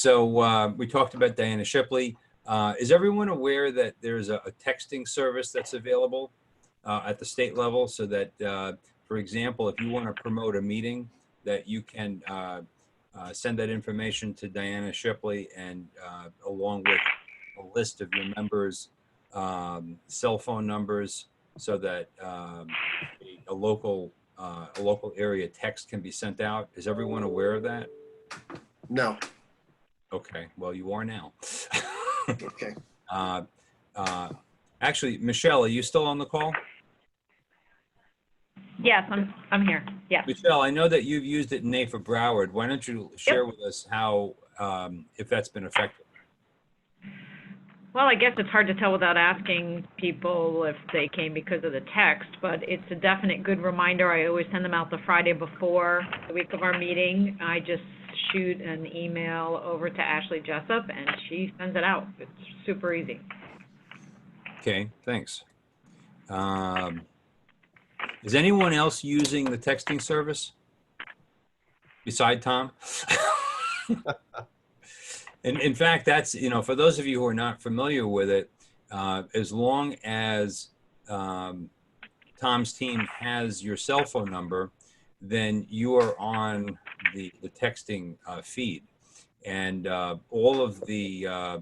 So we talked about Diana Shipley. Is everyone aware that there's a texting service that's available at the state level, so that, for example, if you want to promote a meeting, that you can send that information to Diana Shipley, and along with a list of your members' cell phone numbers, so that a local area text can be sent out. Is everyone aware of that? No. Okay, well, you are now. Okay. Actually, Michelle, are you still on the call? Yes, I'm here. Yeah. Michelle, I know that you've used it in NAFA Broward. Why don't you share with us how, if that's been effective? Well, I guess it's hard to tell without asking people if they came because of the text, but it's a definite good reminder. I always send them out the Friday before the week of our meeting. I just shoot an email over to Ashley Jessup, and she sends it out. It's super easy. Okay, thanks. Is anyone else using the texting service beside Tom? In fact, that's, for those of you who are not familiar with it, as long as Tom's team has your cell phone number, then you are on the texting feed. And all of the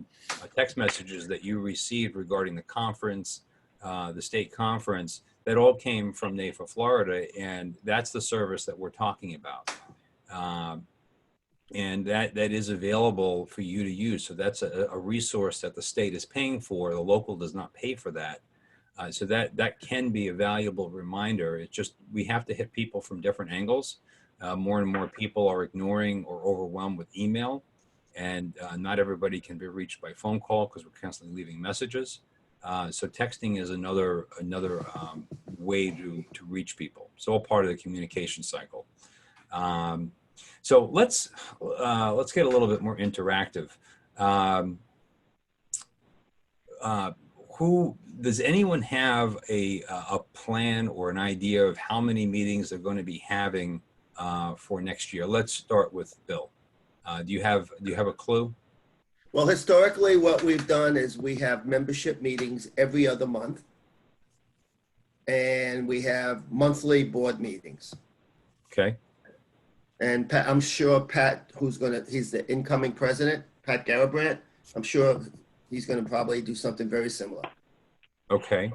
text messages that you received regarding the conference, the state conference, that all came from NAFA, Florida, and that's the service that we're talking about. And that is available for you to use. So that's a resource that the state is paying for. The local does not pay for that. So that can be a valuable reminder. It's just, we have to hit people from different angles. More and more people are ignoring or overwhelmed with email, and not everybody can be reached by phone call because we're constantly leaving messages. So texting is another way to reach people. It's all part of the communication cycle. So let's get a little bit more interactive. Does anyone have a plan or an idea of how many meetings they're going to be having for next year? Let's start with Bill. Do you have a clue? Well, historically, what we've done is we have membership meetings every other month, and we have monthly board meetings. Okay. And Pat, I'm sure Pat, he's the incoming president, Pat Garabrandt, I'm sure he's going to probably do something very similar. Okay.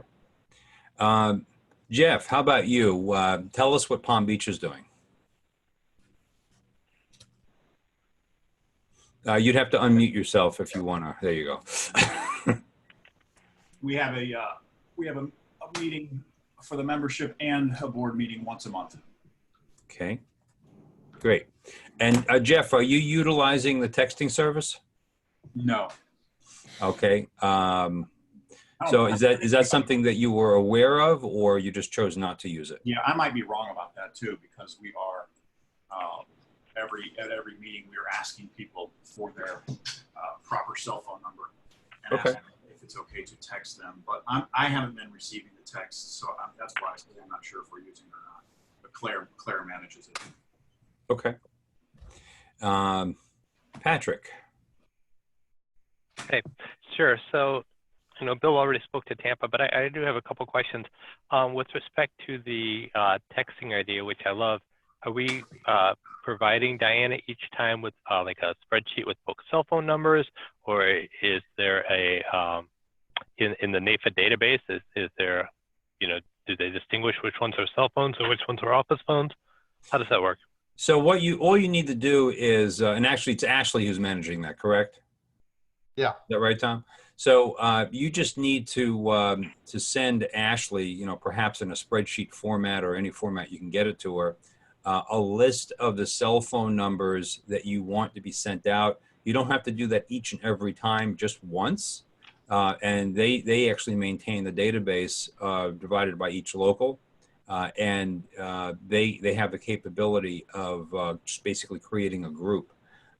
Jeff, how about you? Tell us what Palm Beach is doing. You'd have to unmute yourself if you want to. There you go. We have a meeting for the membership and a board meeting once a month. Okay, great. And Jeff, are you utilizing the texting service? No. Okay. So is that something that you were aware of, or you just chose not to use it? Yeah, I might be wrong about that too, because we are at every meeting we are asking people for their proper cell phone number and asking if it's okay to text them. But I haven't been receiving the texts, so that's why I'm not sure if we're using it or not. But Claire manages it. Okay. Patrick. Hey, sure. So, Bill already spoke to Tampa, but I do have a couple questions. With respect to the texting idea, which I love, are we providing Diana each time with like a spreadsheet with both cell phone numbers, or is there a, in the NAFA database, is there, do they distinguish which ones are cell phones or which ones are office phones? How does that work? So all you need to do is, and actually it's Ashley who's managing that, correct? Yeah. Is that right, Tom? So you just need to send Ashley, perhaps in a spreadsheet format or any format you can get it to her, a list of the cell phone numbers that you want to be sent out. You don't have to do that each and every time, just once. And they actually maintain the database divided by each local. And they have the capability of just basically creating a group.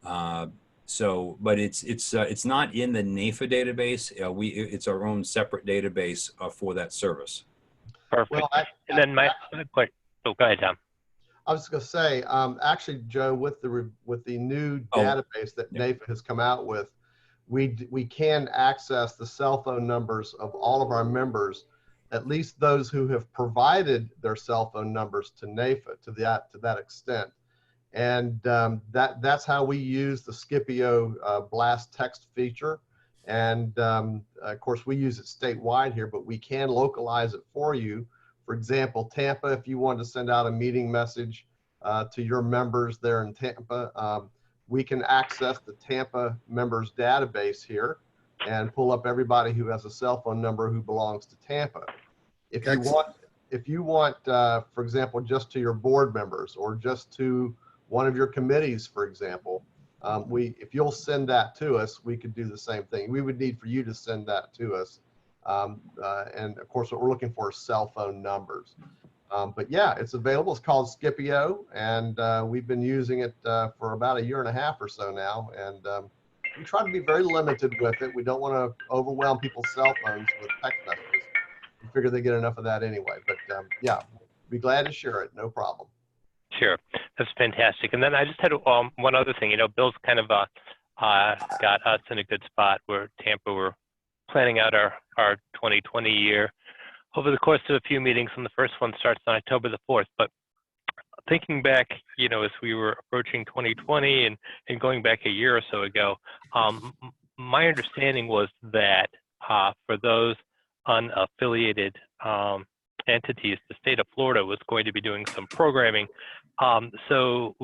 But it's not in the NAFA database. It's our own separate database for that service. Perfect. Well, and then my question. Oh, go ahead, Tom. I was going to say, actually, Joe, with the new Oh, database that yeah. NAFA has come out with, we can access the cell phone numbers of all of our members, at least those who have provided their cell phone numbers to NAFA to that extent. And that's how we use the Scipio blast text feature. And of course, we use it statewide here, but we can localize it for you. For example, Tampa, if you want to send out a meeting message to your members there in Tampa, we can access the Tampa members database here and pull up everybody who has a cell phone number who belongs to Tampa. If you want, for example, just to your board members or just to one of your committees, for example, if you'll send that to us, we could do the same thing. We would need for you to send that to us. And of course, what we're looking for is cell phone numbers. But yeah, it's available. It's called Scipio, and we've been using it for about 1.5 years or so now. And we try to be very limited with it. We don't want to overwhelm people's cell phones with text messages. We figure they get enough of that anyway. But yeah, be glad to share it. No problem. Sure, that's fantastic. And then I just had one other thing. You know, Bill's kind of got us in a good spot where Tampa, we're planning out our 2020 year over the course of a few meetings, and the first one starts on October the 4th. But thinking back, you know, as we were approaching 2020 and going back a year or so ago, my understanding was that for those unaffiliated entities, the state of Florida was going to be doing some programming. So,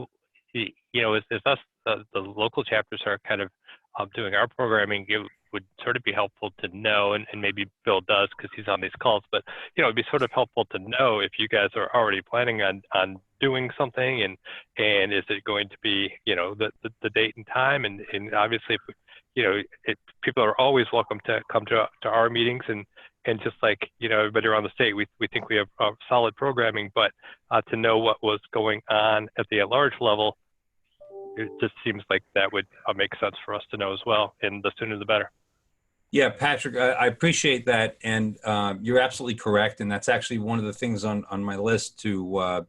you know, as us, the local chapters are kind of doing our programming, it would sort of be helpful to know, and maybe Bill does because he's on these calls, but, you know, it'd be sort of helpful to know if you guys are already planning on doing something, and is it going to be, you know, the date and time, and obviously, if, you know, people are always welcome to come to our meetings, and just like, you know, everybody around the state, we think we have solid programming, but to know what was going on at the at-large level, it just seems like that would make sense for us to know as well, and the sooner the better. Yeah, Patrick, I appreciate that, and you're absolutely correct, and that's actually one of the things on my list to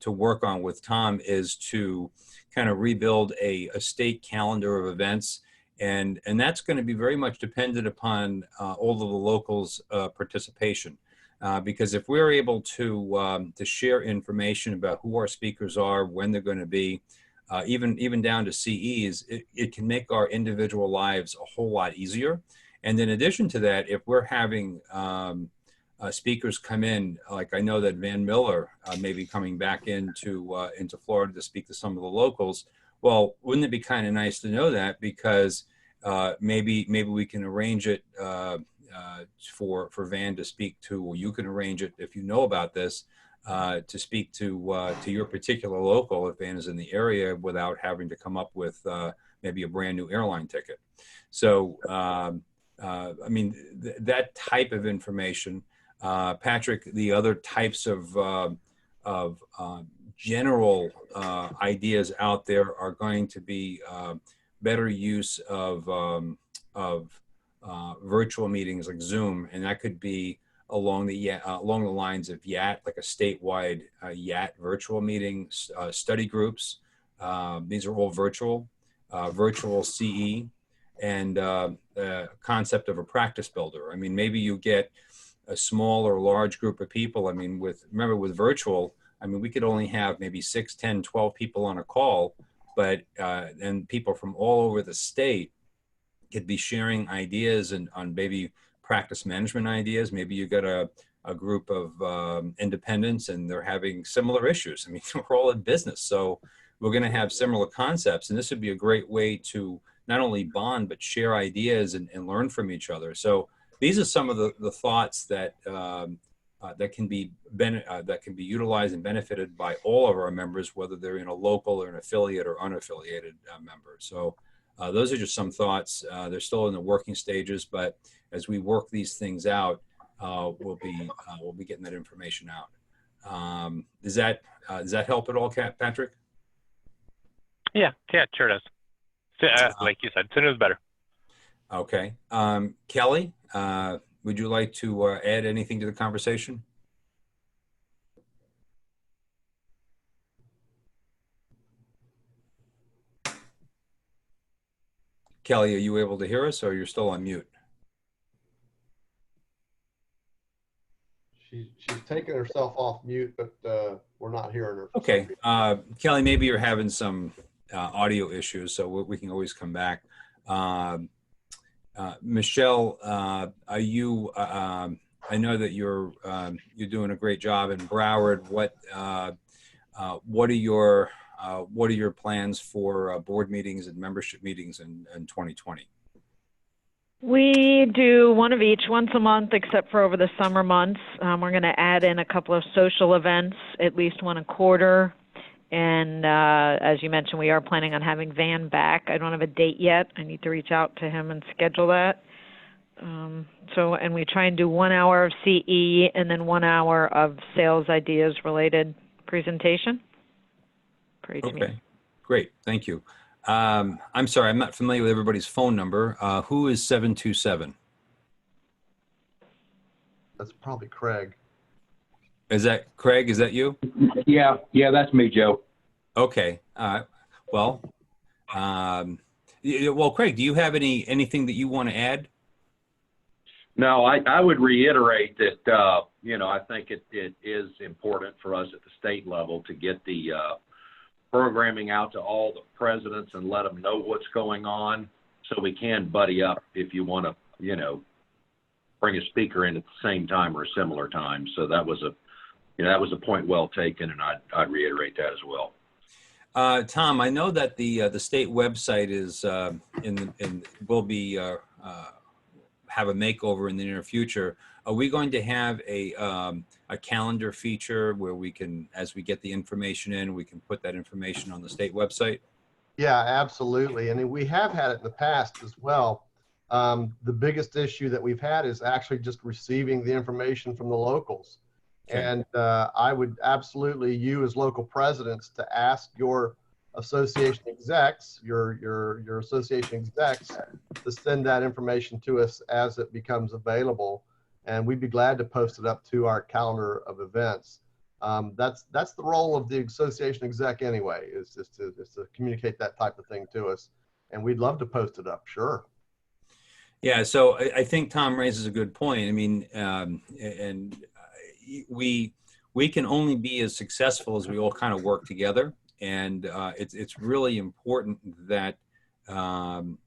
work on with Tom is to kind of rebuild a state calendar of events, and that's going to be very much dependent upon all of the locals' participation, because if we're able to share information about who our speakers are, when they're going to be, even down to CEs, it can make our individual lives a whole lot easier. And in addition to that, if we're having speakers come in, like I know that Van Miller may be coming back into Florida to speak to some of the locals. Well, wouldn't it be kind of nice to know that, because maybe we can arrange it for Van to speak to, or you can arrange it if you know about this, to speak to your particular local if Van is in the area, without having to come up with maybe a brand new airline ticket. So I mean, that type of information, Patrick, the other types of general ideas out there are going to be better use of virtual meetings like Zoom, and that could be along the lines of YAT, like a statewide YAT virtual meeting, study groups. These are all virtual CE, and concept of a practice builder. I mean, maybe you get a small or large group of people. I mean, remember with virtual, I mean, we could only have maybe 6, 10, 12 people on a call, but and people from all over the state could be sharing ideas and on maybe practice management ideas. Maybe you got a group of independents and they're having similar issues. I mean, we're all in business, so we're going to have similar concepts, and this would be a great way to not only bond but share ideas and learn from each other. So these are some of the thoughts that that can be utilized and benefited by all of our members, whether they're in a local or an affiliate or unaffiliated member. So those are just some thoughts. They're still in the working stages, but as we work these things out, we'll be getting that information out. Does that help at all, Patrick? Yeah, sure does. So, like you said, sooner the better. Okay. Kelly, would you like to add anything to the conversation? Kelly, are you able to hear us, or you're still on mute? She's taken herself off mute, but we're not hearing her. Okay. Kelly, maybe you're having some audio issues, so we can always come back. Michelle, are you? I know that you're doing a great job in Broward. What are your plans for board meetings and membership meetings in 2020? We do one of each once a month, except for over the summer months. We're going to add in a couple of social events, at least one a quarter. And as you mentioned, we are planning on having Van back. I don't have a date yet. I need to reach out to him and schedule that. And we try and do 1 hour of CE and then 1 hour of sales ideas related presentation. Okay, great. Thank you. I'm sorry, I'm not familiar with everybody's phone number. Who is 727? That's probably Craig. Is that Craig? Is that you? Yeah, that's me, Joe. Okay. Well, Craig, do you have anything that you want to add? No, I would reiterate that, I think it is important for us at the state level to get the programming out to all the presidents and let them know what's going on, so we can buddy up if you want to, bring a speaker in at the same time or a similar time. So that was a point well taken, and I'd reiterate that as well. Tom, I know that the state website is will be have a makeover in the near future. Are we going to have a calendar feature where we can, as we get the information in, we can put that information on the state website? Yeah, absolutely. And we have had it in the past as well. The biggest issue that we've had is actually just receiving the information from the locals. Okay. And I would absolutely, you as local presidents, to ask your association execs, your association execs, to send that information to us as it becomes available, and we'd be glad to post it up to our calendar of events. That's the role of the association exec anyway, is to communicate that type of thing to us, and we'd love to post it up. Sure. Yeah. So I think Tom raises a good point. I mean, and we can only be as successful as we all kind of work together. And it's really important that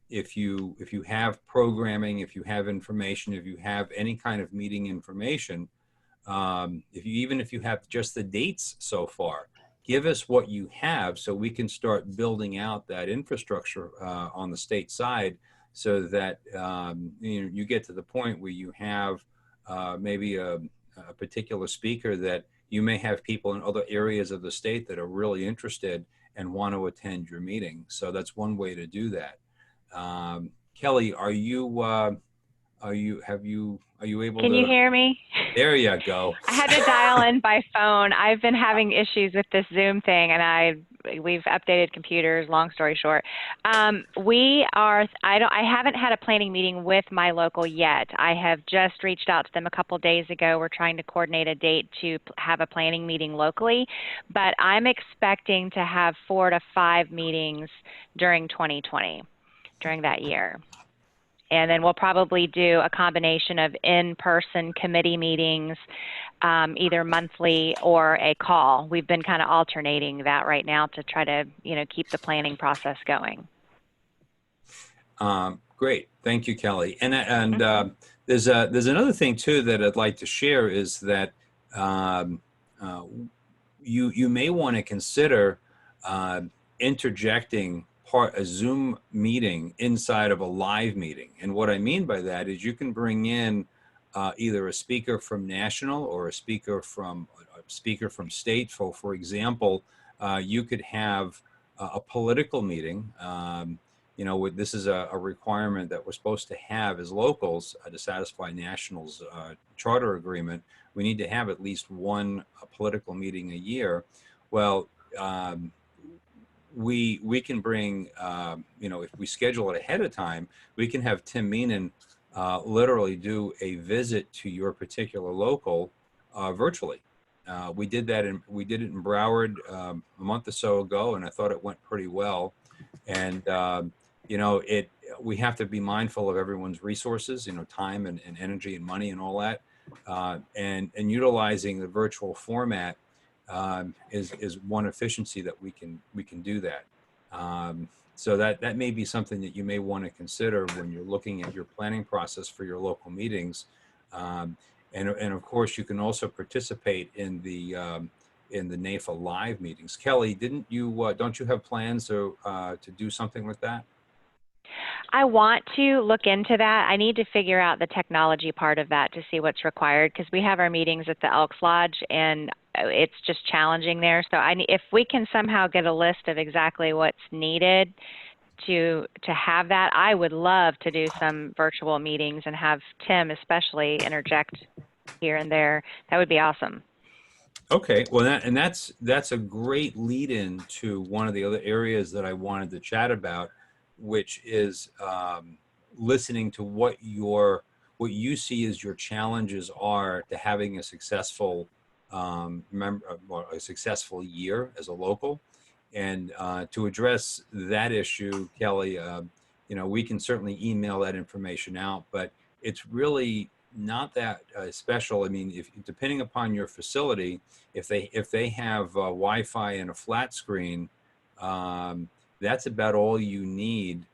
if you have programming, if you have information, if you have any kind of meeting information, even if you have just the dates so far, give us what you have so we can start building out that infrastructure on the state side, so that you get to the point where you have maybe a particular speaker that you may have people in other areas of the state that are really interested and want to attend your meeting. So that's one way to do that. Kelly, are you able to? Can you hear me? There you go. I had to dial in by phone. I've been having issues with this Zoom thing, and we've updated computers. Long story short, I haven't had a planning meeting with my local yet. I have just reached out to them a couple days ago. We're trying to coordinate a date to have a planning meeting locally, but I'm expecting to have 4 to 5 meetings during 2020, during that year. And then we'll probably do a combination of in-person committee meetings, either monthly or a call. We've been kind of alternating that right now to try to, keep the planning process going. Great, thank you, Kelly. And there's another thing too that I'd like to share is that you may want to consider interjecting a Zoom meeting inside of a live meeting. And what I mean by that is you can bring in either a speaker from national or a speaker from state. For example, you could have a political meeting. This is a requirement that we're supposed to have as locals to satisfy national's charter agreement. We need to have at least one political meeting a year. Well, we can bring, if we schedule it ahead of time, we can have Tim Meenan literally do a visit to your particular local virtually. We did it in Broward a month or so ago, and I thought it went pretty well. And we have to be mindful of everyone's resources, time and energy and money and all that. And utilizing the virtual format is one efficiency that we can do that. So that may be something that you may want to consider when you're looking at your planning process for your local meetings. And of course, you can also participate in the NAFA live meetings. Kelly, don't you have plans to do something with that? I want to look into that. I need to figure out the technology part of that to see what's required, because we have our meetings at the Elks Lodge and it's just challenging there. So if we can somehow get a list of exactly what's needed to have that, I would love to do some virtual meetings and have Tim especially interject here and there. That would be awesome. Okay, well, that's a great lead-in to one of the other areas that I wanted to chat about, which is listening to what you see as your challenges are to having a successful a successful year as a local. And to address that issue, Kelly, we can certainly email that information out, but it's really not that special. I mean, depending upon your facility, if they have Wi-Fi and a flat screen, that's about all you need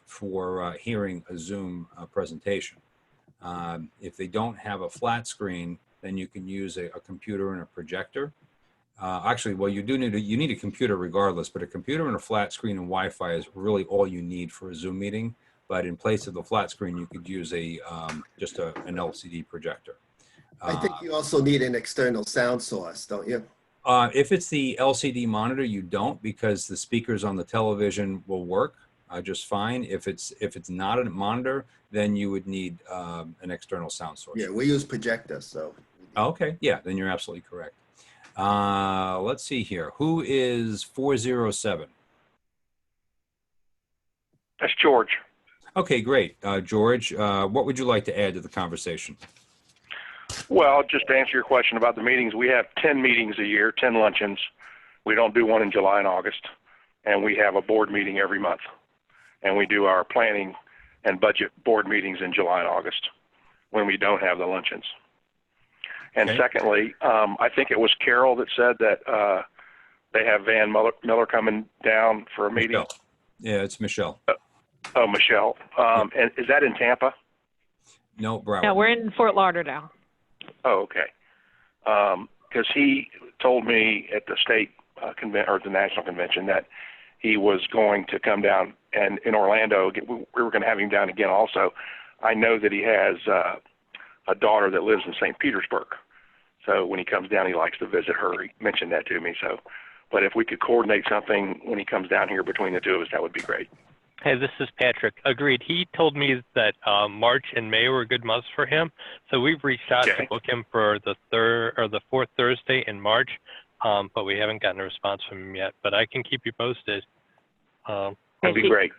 for hearing a Zoom presentation. If they don't have a flat screen, then you can use a computer and a projector. Actually, well, you need a computer regardless, but a computer and a flat screen and Wi-Fi is really all you need for a Zoom meeting. But in place of the flat screen, you could use just an LCD projector. I think you also need an external sound source, don't you? If it's the LCD monitor, you don't, because the speakers on the television will work just fine. If it's not a monitor, then you would need an external sound source. Yeah, we use projectors, so. Okay, yeah, then you're absolutely correct. Let's see here. Who is 407? That's George. Okay, great. George, what would you like to add to the conversation? Well, just to answer your question about the meetings, we have 10 meetings a year, 10 luncheons. We don't do one in July and August. And we have a board meeting every month. And we do our planning and budget board meetings in July and August when we don't have the luncheons. And Okay. secondly, I think it was Carol that said that they have Van Miller coming down for a meeting. Michelle. Yeah, it's Michelle. Oh, Michelle. And is that in Tampa? No, Broward. No, we're in Fort Lauderdale. Oh, okay. Because he told me at the state or the national convention that he was going to come down, and in Orlando, we were going to have him down again also. I know that he has a daughter that lives in St. Petersburg. So when he comes down, he likes to visit her. He mentioned that to me. So, but if we could coordinate something when he comes down here between the two of us, that would be great. Hey, this is Patrick. Agreed. He told me that March and May were good months for him, so we've reached out to book him for the fourth Thursday in March, but we haven't gotten a response from him yet. But I can keep you posted. That'd be great.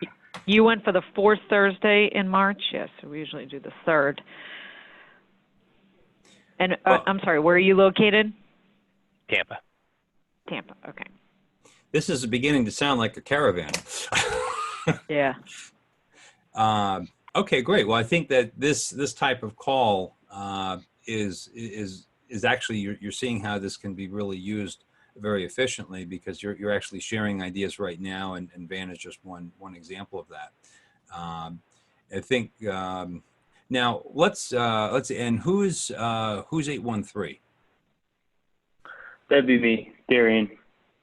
You went for the fourth Thursday in March? Yes, we usually do the third. And I'm sorry, where are you located? Tampa. Tampa, okay. This is beginning to sound like a caravan. Yeah. Okay, great. Well, I think that this type of call is actually you're seeing how this can be really used very efficiently, because you're actually sharing ideas right now, and Van is just one example of that. I think now let's and who's 813? That'd be me, Darian.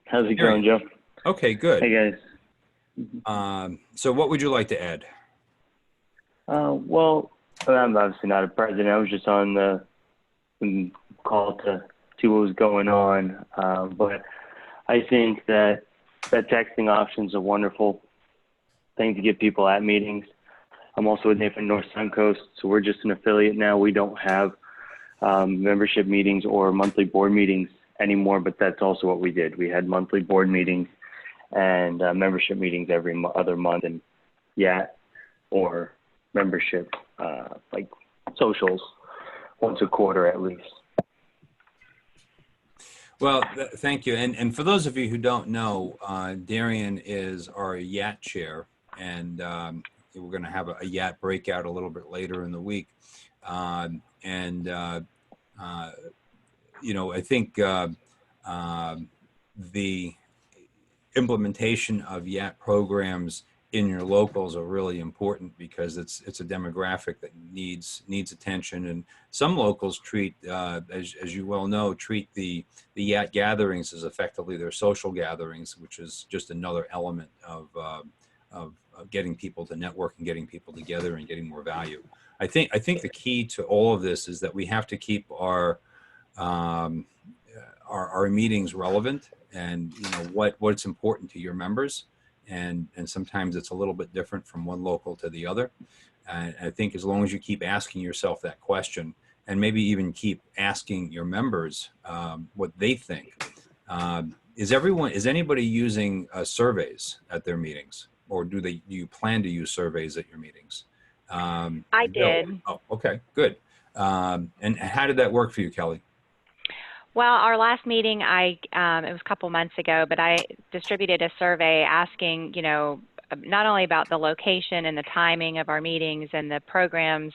How's it going, Joe? Okay, good. Hey guys. So what would you like to add? Well, I'm obviously not a president. I was just on the call to see what was going on. But I think that texting option is a wonderful thing to get people at meetings. I'm also with NAFA North Suncoast, so we're just an affiliate now. We don't have membership meetings or monthly board meetings anymore, but that's also what we did. We had monthly board meetings and membership meetings every other month, and or membership like socials once a quarter at least. Well, thank you. And for those of you who don't know, Darian is our YAT chair, and we're going to have a YAT breakout a little bit later in the week. You know, I think the implementation of YAT programs in your locals are really important because it's a demographic that needs attention. And some locals treat, as you well know, treat the YAT gatherings as effectively their social gatherings, which is just another element of getting people to network and getting people together and getting more value. I think the key to all of this is that we have to keep our meetings relevant, and you know what's important to your members, and sometimes it's a little bit different from one local to the other. And I think as long as you keep asking yourself that question, and maybe even keep asking your members what they think. Is anybody using surveys at their meetings, or do you plan to use surveys at your meetings? I did. Oh, okay, good. And how did that work for you, Kelly? Well, our last meeting, it was a couple months ago, but I distributed a survey asking, you know, not only about the location and the timing of our meetings and the programs,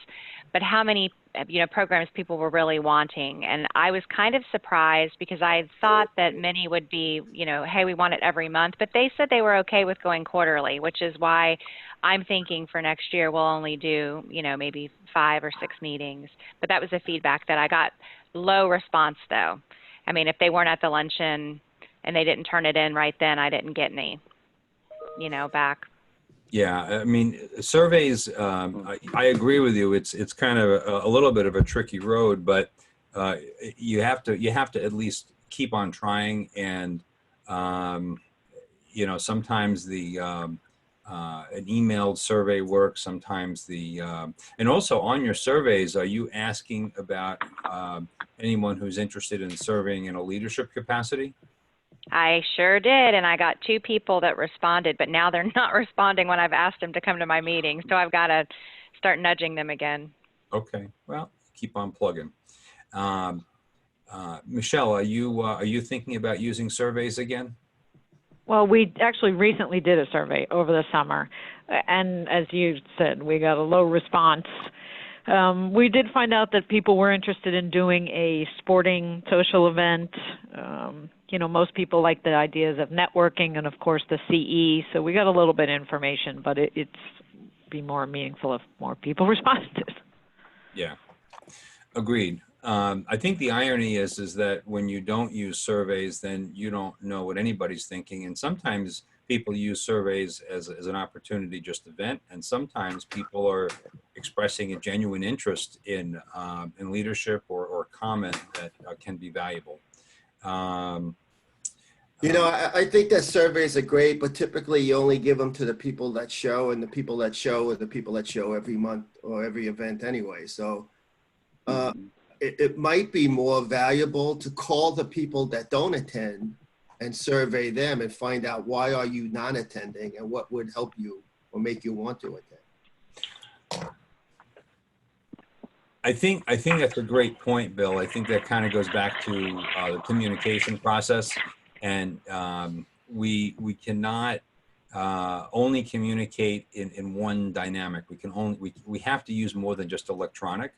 but how many, you know, programs people were really wanting. And I was kind of surprised because I thought that many would be, you know, hey, we want it every month, but they said they were okay with going quarterly, which is why I'm thinking for next year we'll only do, you know, maybe 5 or 6 meetings. But that was the feedback that I got. Low response, though. I mean, if they weren't at the luncheon and they didn't turn it in right then, I didn't get any, you know, back. Yeah, I mean, surveys. I agree with you. It's kind of a little bit of a tricky road, but you have to at least keep on trying. And you know, sometimes an emailed survey works. Sometimes and also on your surveys, are you asking about anyone who's interested in serving in a leadership capacity? I sure did, and I got 2 people that responded, but now they're not responding when I've asked them to come to my meeting, so I've got to start nudging them again. Okay, well, keep on plugging. Michelle, are you thinking about using surveys again? Well, we actually recently did a survey over the summer, and as you said, we got a low response. We did find out that people were interested in doing a sporting social event. You know, most people like the ideas of networking and, of course, the CE. So we got a little bit of information, but it's be more meaningful if more people responded. Yeah, agreed. I think the irony is that when you don't use surveys, then you don't know what anybody's thinking. And sometimes people use surveys as an opportunity just to vent, and sometimes people are expressing a genuine interest in leadership or comment that can be valuable. You know, I think that surveys are great, but typically you only give them to the people that show, and the people that show are the people that show every month or every event anyway. So it might be more valuable to call the people that don't attend and survey them and find out why are you not attending and what would help you or make you want to attend. I think that's a great point, Bill. I think that kind of goes back to the communication process, and we cannot only communicate in one dynamic. We have to use more than just electronic,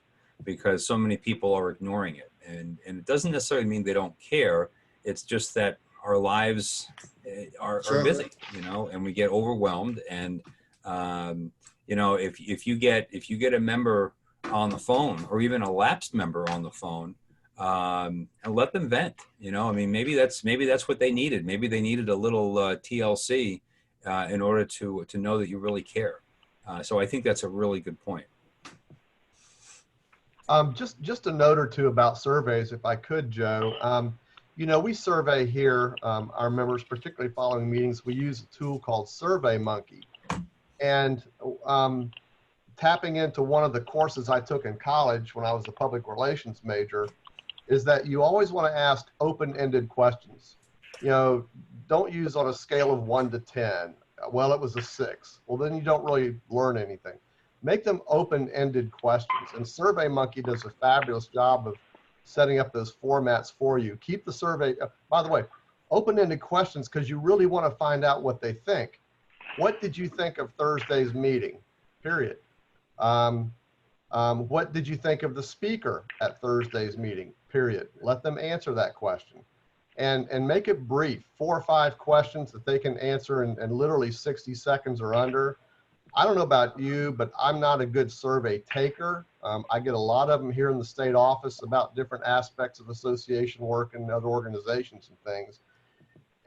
because so many people are ignoring it, and it doesn't necessarily mean they don't care. It's just that our lives are busy, you know, and we get overwhelmed. And you know, if you get a member on the phone, or even a lapsed member on the phone, and let them vent. You know, I mean, maybe that's what they needed. Maybe they needed a little TLC in order to know that you really care. So I think that's a really good point. Just a note or two about surveys, if I could, Joe. You know, we survey here our members, particularly following meetings. We use a tool called SurveyMonkey, and tapping into one of the courses I took in college when I was a public relations major is that you always want to ask open-ended questions. You know, don't use on a scale of 1 to 10. Well, it was a 6. Well, then you don't really learn anything. Make them open-ended questions, and SurveyMonkey does a fabulous job of setting up those formats for you. Keep the survey, by the way, open-ended questions, because you really want to find out what they think. What did you think of Thursday's meeting? period. What did you think of the speaker at Thursday's meeting, period? Let them answer that question. And make it brief, 4 or 5 questions that they can answer in literally 60 seconds or under. I don't know about you, but I'm not a good survey taker. I get a lot of them here in the state office about different aspects of association work and other organizations and things.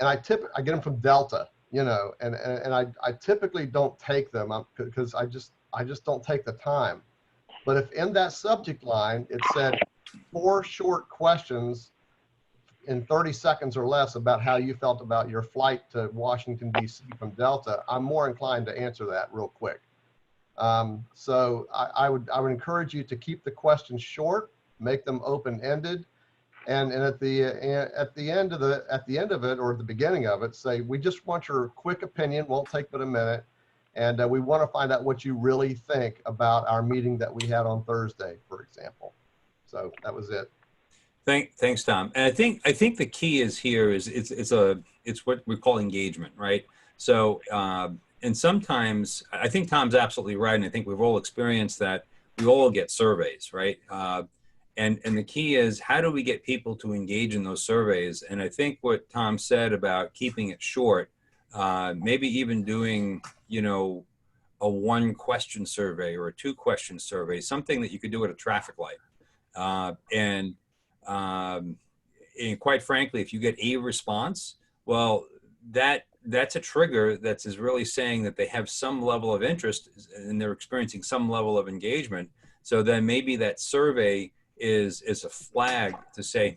And I get them from Delta, you know, and I typically don't take them because I just don't take the time. But if in that subject line, it said 4 short questions in 30 seconds or less about how you felt about your flight to Washington, D.C. from Delta, I'm more inclined to answer that real quick. So I would encourage you to keep the questions short, make them open-ended, and at the end of it or at the beginning of it, say, we just want your quick opinion, won't take but a minute, and we want to find out what you really think about our meeting that we had on Thursday, for example. So that was it. Thanks, Tom. And I think the key is here is it's what we call engagement, right? So and sometimes I think Tom's absolutely right, and I think we've all experienced that. We all get surveys, right? And the key is, how do we get people to engage in those surveys? And I think what Tom said about keeping it short, maybe even doing, you know, a 1-question survey or a 2-question survey, something that you could do at a traffic light, and quite frankly, if you get a response, well, that's a trigger that is really saying that they have some level of interest and they're experiencing some level of engagement. So then maybe that survey is a flag to say,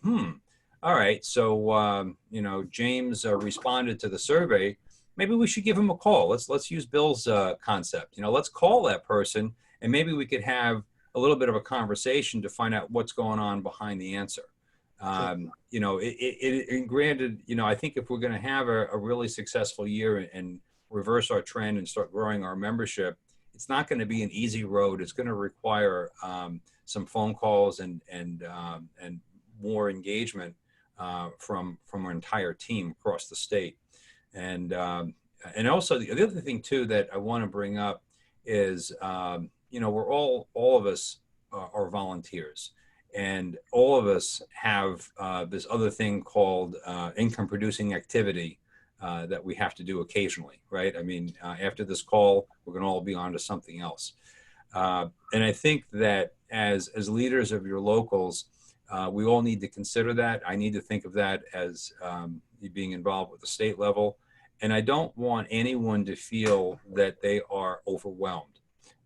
all right, so you know, James responded to the survey. Maybe we should give him a call. Let's use Bill's concept. You know, let's call that person, and maybe we could have a little bit of a conversation to find out what's going on behind the answer. You know, and granted, you know, I think if we're going to have a really successful year and reverse our trend and start growing our membership, it's not going to be an easy road. It's going to require some phone calls and more engagement from our entire team across the state. And also the other thing too that I want to bring up is, you know, we're all of us are volunteers, and all of us have this other thing called income producing activity that we have to do occasionally, right? I mean, after this call, we're going to all be on to something else. And I think that as leaders of your locals, we all need to consider that. I need to think of that as being involved with the state level. And I don't want anyone to feel that they are overwhelmed.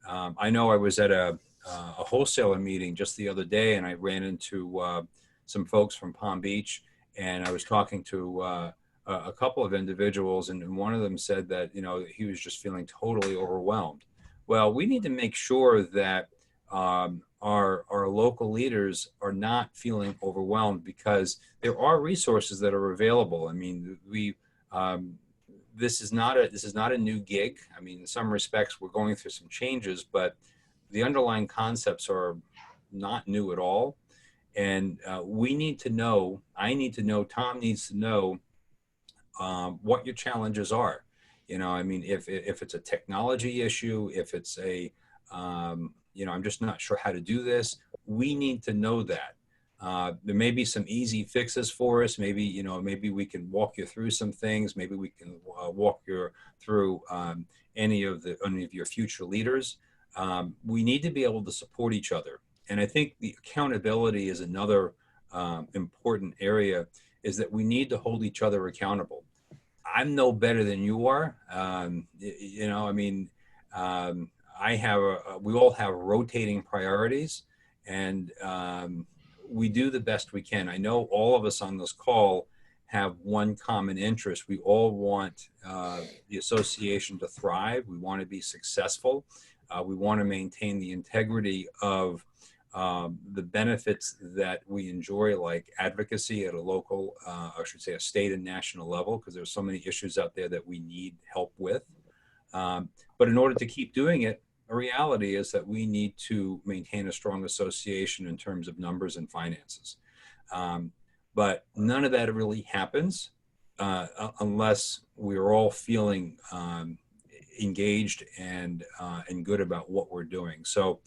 I know I was at a wholesaler meeting just the other day, and I ran into some folks from Palm Beach, and I was talking to a couple of individuals, and one of them said that, you know, he was just feeling totally overwhelmed. Well, we need to make sure that our local leaders are not feeling overwhelmed, because there are resources that are available. I mean, this is not a new gig. I mean, in some respects, we're going through some changes, but the underlying concepts are not new at all. And we need to know, I need to know, Tom needs to know what your challenges are. You know, I mean, if it's a technology issue, if it's a, you know, I'm just not sure how to do this, we need to know that. There may be some easy fixes for us. Maybe, you know, maybe we can walk you through some things. Maybe we can walk you through any of your future leaders. We need to be able to support each other. And I think the accountability is another important area, is that we need to hold each other accountable. I'm no better than you are. You know, I mean, we all have rotating priorities, and we do the best we can. I know all of us on this call have one common interest. We all want the association to thrive. We want to be successful. We want to maintain the integrity of the benefits that we enjoy, like advocacy at a local, I should say a state and national level, because there's so many issues out there that we need help with. But in order to keep doing it, a reality is that we need to maintain a strong association in terms of numbers and finances. But none of that really happens unless we're all feeling engaged and good about what we're doing. So,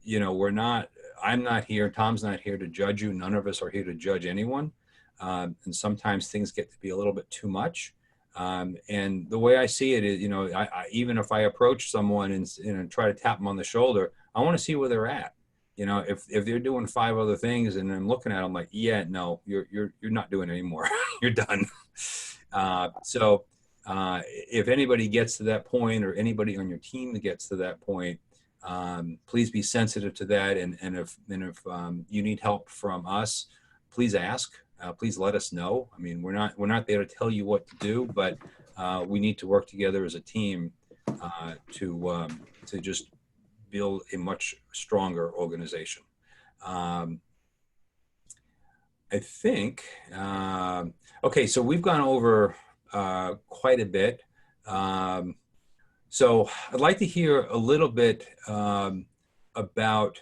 you know, I'm not here, Tom's not here to judge you. None of us are here to judge anyone. And sometimes things get to be a little bit too much. And the way I see it is, you know, even if I approach someone and try to tap them on the shoulder, I want to see where they're at. You know, if they're doing 5 other things and I'm looking at them like, yeah, no, you're not doing it anymore. You're done. So if anybody gets to that point, or anybody on your team that gets to that point, please be sensitive to that. And if you need help from us, please ask. Please let us know. I mean, we're not there to tell you what to do, but we need to work together as a team to just build a much stronger organization. I think, okay, so we've gone over quite a bit. So I'd like to hear a little bit about,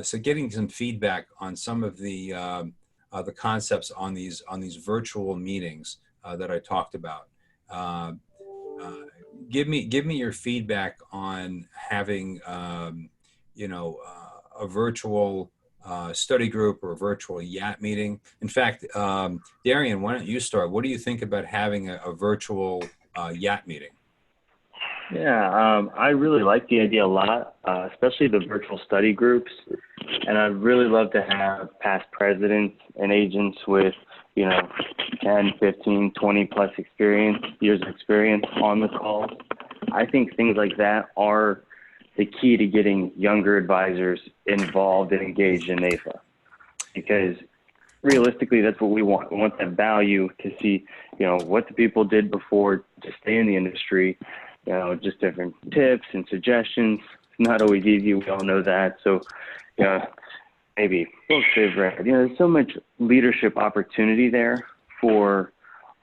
so getting some feedback on some of the concepts on these virtual meetings that I talked about. Give me your feedback on having, you know, a virtual study group or a virtual YAT meeting. In fact, Darian, why don't you start? What do you think about having a virtual YAT meeting? Yeah, I really like the idea a lot, especially the virtual study groups. And I'd really love to have past presidents and agents with, you know, 10, 15, 20 plus years of experience on the calls. I think things like that are the key to getting younger advisors involved and engaged in NAIFA. Because realistically, that's what we want. We want that value to see, you know, what the people did before to stay in the industry, you know, just different tips and suggestions. Not always easy, we all know that. So, you know, maybe books they've read. You know, there's so much leadership opportunity there for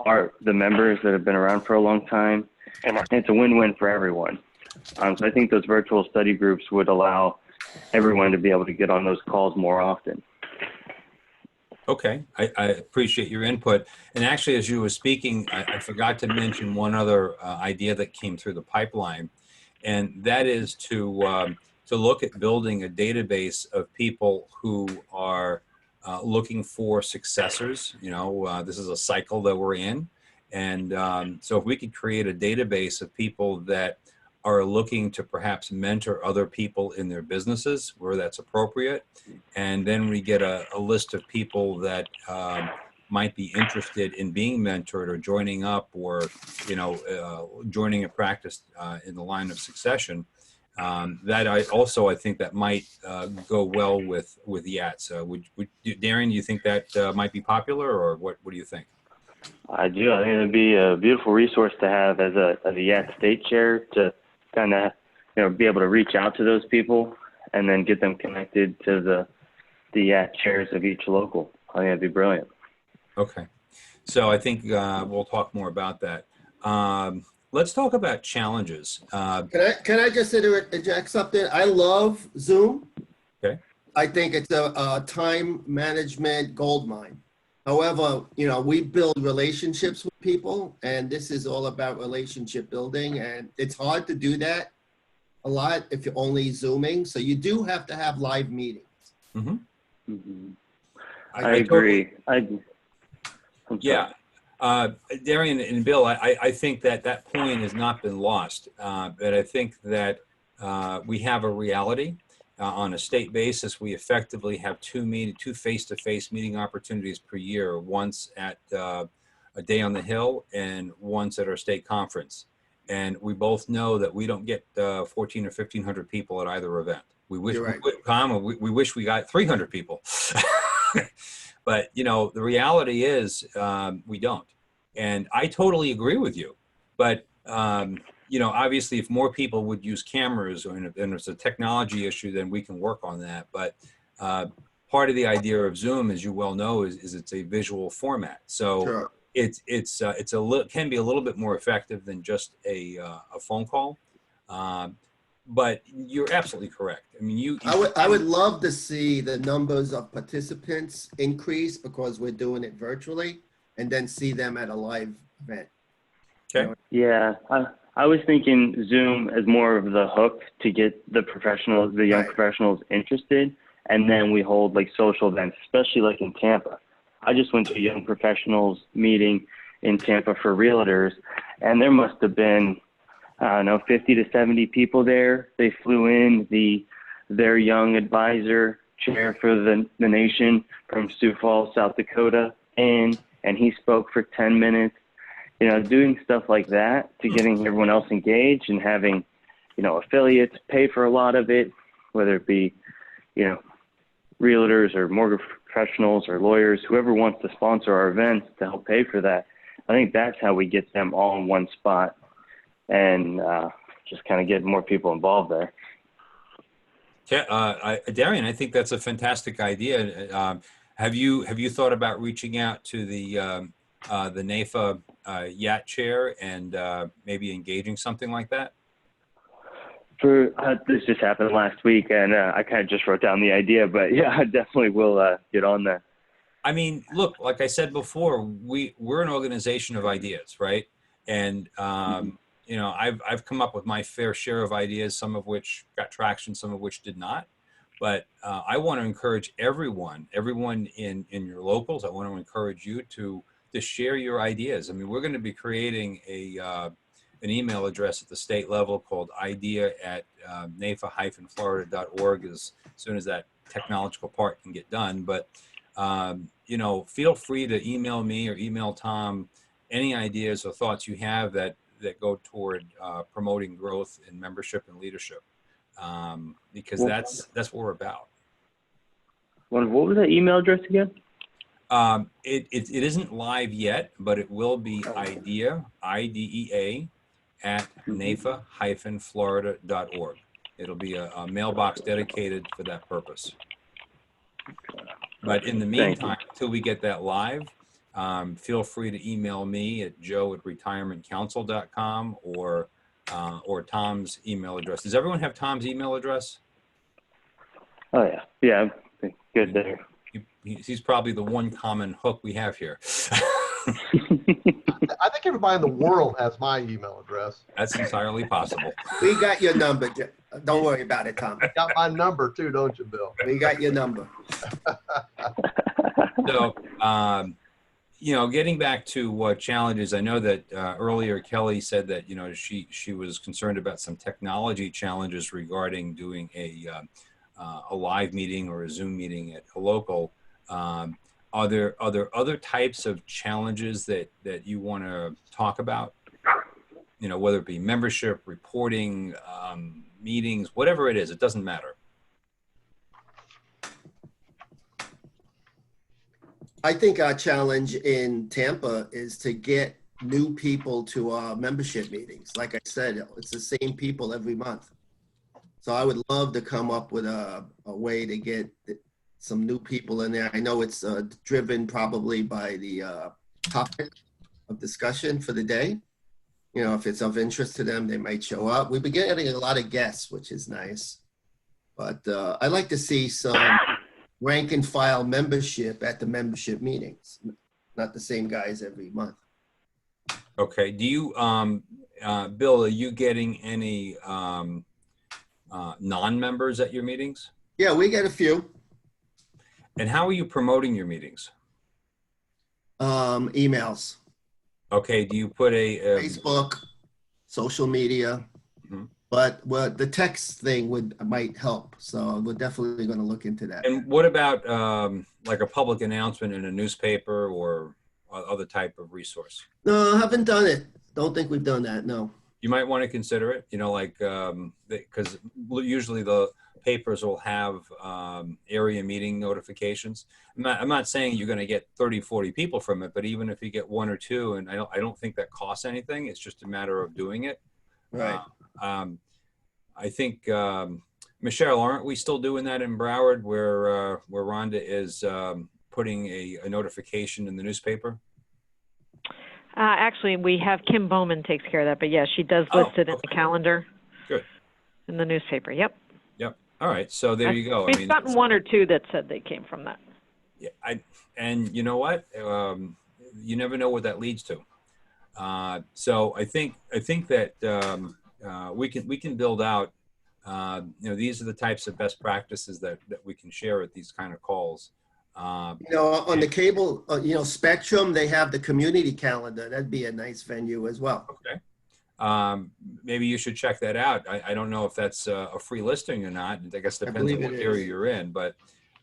the members that have been around for a long time. And it's a win-win for everyone. So I think those virtual study groups would allow everyone to be able to get on those calls more often. Okay, I appreciate your input. And actually, as you were speaking, I forgot to mention one other idea that came through the pipeline, and that is to look at building a database of people who are looking for successors. You know, this is a cycle that we're in. And so if we could create a database of people that are looking to perhaps mentor other people in their businesses where that's appropriate, and then we get a list of people that might be interested in being mentored or joining up, or, you know, joining a practice in the line of succession, that I think that might go well with YATs. Darren, do you think that might be popular, or what do you think? I do. I think it'd be a beautiful resource to have as a YAT state chair, to kind of, you know, be able to reach out to those people and then get them connected to the YAT chairs of each local. I think that'd be brilliant. Okay. So I think we'll talk more about that. Let's talk about challenges. Can I just interject something? I love Zoom. Okay. I think it's a time management goldmine. However, you know, we build relationships with people, and this is all about relationship building, and it's hard to do that a lot if you're only Zooming. So you do have to have live meetings. Mm-hmm. Mm-hmm. I agree. Yeah. Darian and Bill, I think that point has not been lost, but I think that we have a reality. On a state basis, we effectively have two face-to-face meeting opportunities per year, once at a day on the Hill and once at our state conference. And we both know that we don't get 14 or 1,500 people at either event. We wish, You're right. we wish we got 300 people. But, you know, the reality is we don't. And I totally agree with you. But, you know, obviously, if more people would use cameras, and it's a technology issue, then we can work on that. But part of the idea of Zoom, as you well know, is it's a visual format. So Sure. it can be a little bit more effective than just a phone call. But you're absolutely correct. I mean, I would love to see the numbers of participants increase because we're doing it virtually, and then see them at a live event. Okay. Yeah, I was thinking Zoom as more of the hook to get the professionals, the young Right. professionals interested, and then we hold like social events, especially like in Tampa. I just went to a young professionals meeting in Tampa for realtors, and there must have been, I don't know, 50 to 70 people there. They flew in their young advisor chair for the nation from Sioux Falls, South Dakota, and he spoke for 10 minutes. You know, doing stuff like that to getting everyone else engaged and having, you know, affiliates pay for a lot of it, whether it be, you know, realtors or mortgage professionals or lawyers, whoever wants to sponsor our events to help pay for that. I think that's how we get them all in one spot and just kind of get more people involved there. Yeah, Darian, I think that's a fantastic idea. Have you thought about reaching out to the NAFA YAT chair and maybe engaging something like that? This just happened last week, and I kind of just wrote down the idea, but yeah, I definitely will get on that. I mean, look, like I said before, we're an organization of ideas, right? And you know, I've come up with my fair share of ideas, some of which got traction, some of which did not. But I want to encourage everyone in your locals. I want to encourage you to share your ideas. I mean, we're going to be creating an email address at the state level called idea@nafa-florida.org as soon as that technological part can get done. But you know, feel free to email me or email Tom any ideas or thoughts you have that go toward promoting growth in membership and leadership, because that's what we're about. What was that email address again? It isn't live yet, but it will be IDEA, IDEA, at nafa-florida.org. It'll be a mailbox dedicated for that purpose. But in the meantime, until we get that live, feel free to email me at joe@retirementcouncil.com or Tom's email address. Does everyone have Tom's email address? Oh, yeah. Yeah, good there. He's probably the one common hook we have here. I think everybody in the world has my email address. That's entirely possible. We got your number. Don't worry about it, Tom. You got my number too, don't you, Bill? We got your number. So, you know, getting back to challenges, I know that earlier Kelly said that, you know, she was concerned about some technology challenges regarding doing a live meeting or a Zoom meeting at a local. Are there other types of challenges that you want to talk about? You know, whether it be membership, reporting, meetings, whatever it is, it doesn't matter. I think our challenge in Tampa is to get new people to our membership meetings. Like I said, it's the same people every month. So I would love to come up with a way to get some new people in there. I know it's driven probably by the topic of discussion for the day. You know, if it's of interest to them, they might show up. We've been getting a lot of guests, which is nice. But I'd like to see some rank and file membership at the membership meetings, not the same guys every month. Okay. Do you, Bill, are you getting any non-members at your meetings? Yeah, we get a few. And how are you promoting your meetings? Emails. Okay. Do you put a Facebook, social media, but the text thing might help. So we're definitely going to look into that. And what about like a public announcement in a newspaper or other type of resource? No, haven't done it. Don't think we've done that. No. You might want to consider it, you know, like, because usually the papers will have area meeting notifications. I'm not saying you're going to get 30, 40 people from it, but even if you get one or two, and I don't think that costs anything. It's just a matter of doing it. Right. I think, Michelle, aren't we still doing that in Broward where Rhonda is putting a notification in the newspaper? Actually, we have Kim Bowman takes care of that, but yeah, she does list it in the calendar. Good. In the newspaper, yep. Yep. All right. So there you go. We've gotten one or two that said they came from that. Yeah. And you know what? You never know what that leads to. So I think that we can build out. These are the types of best practices that we can share at these kind of calls. On the cable, Spectrum, they have the community calendar. That'd be a nice venue as well. Okay. Maybe you should check that out. I don't know if that's a free listing or not. I guess it depends on what area you're in, but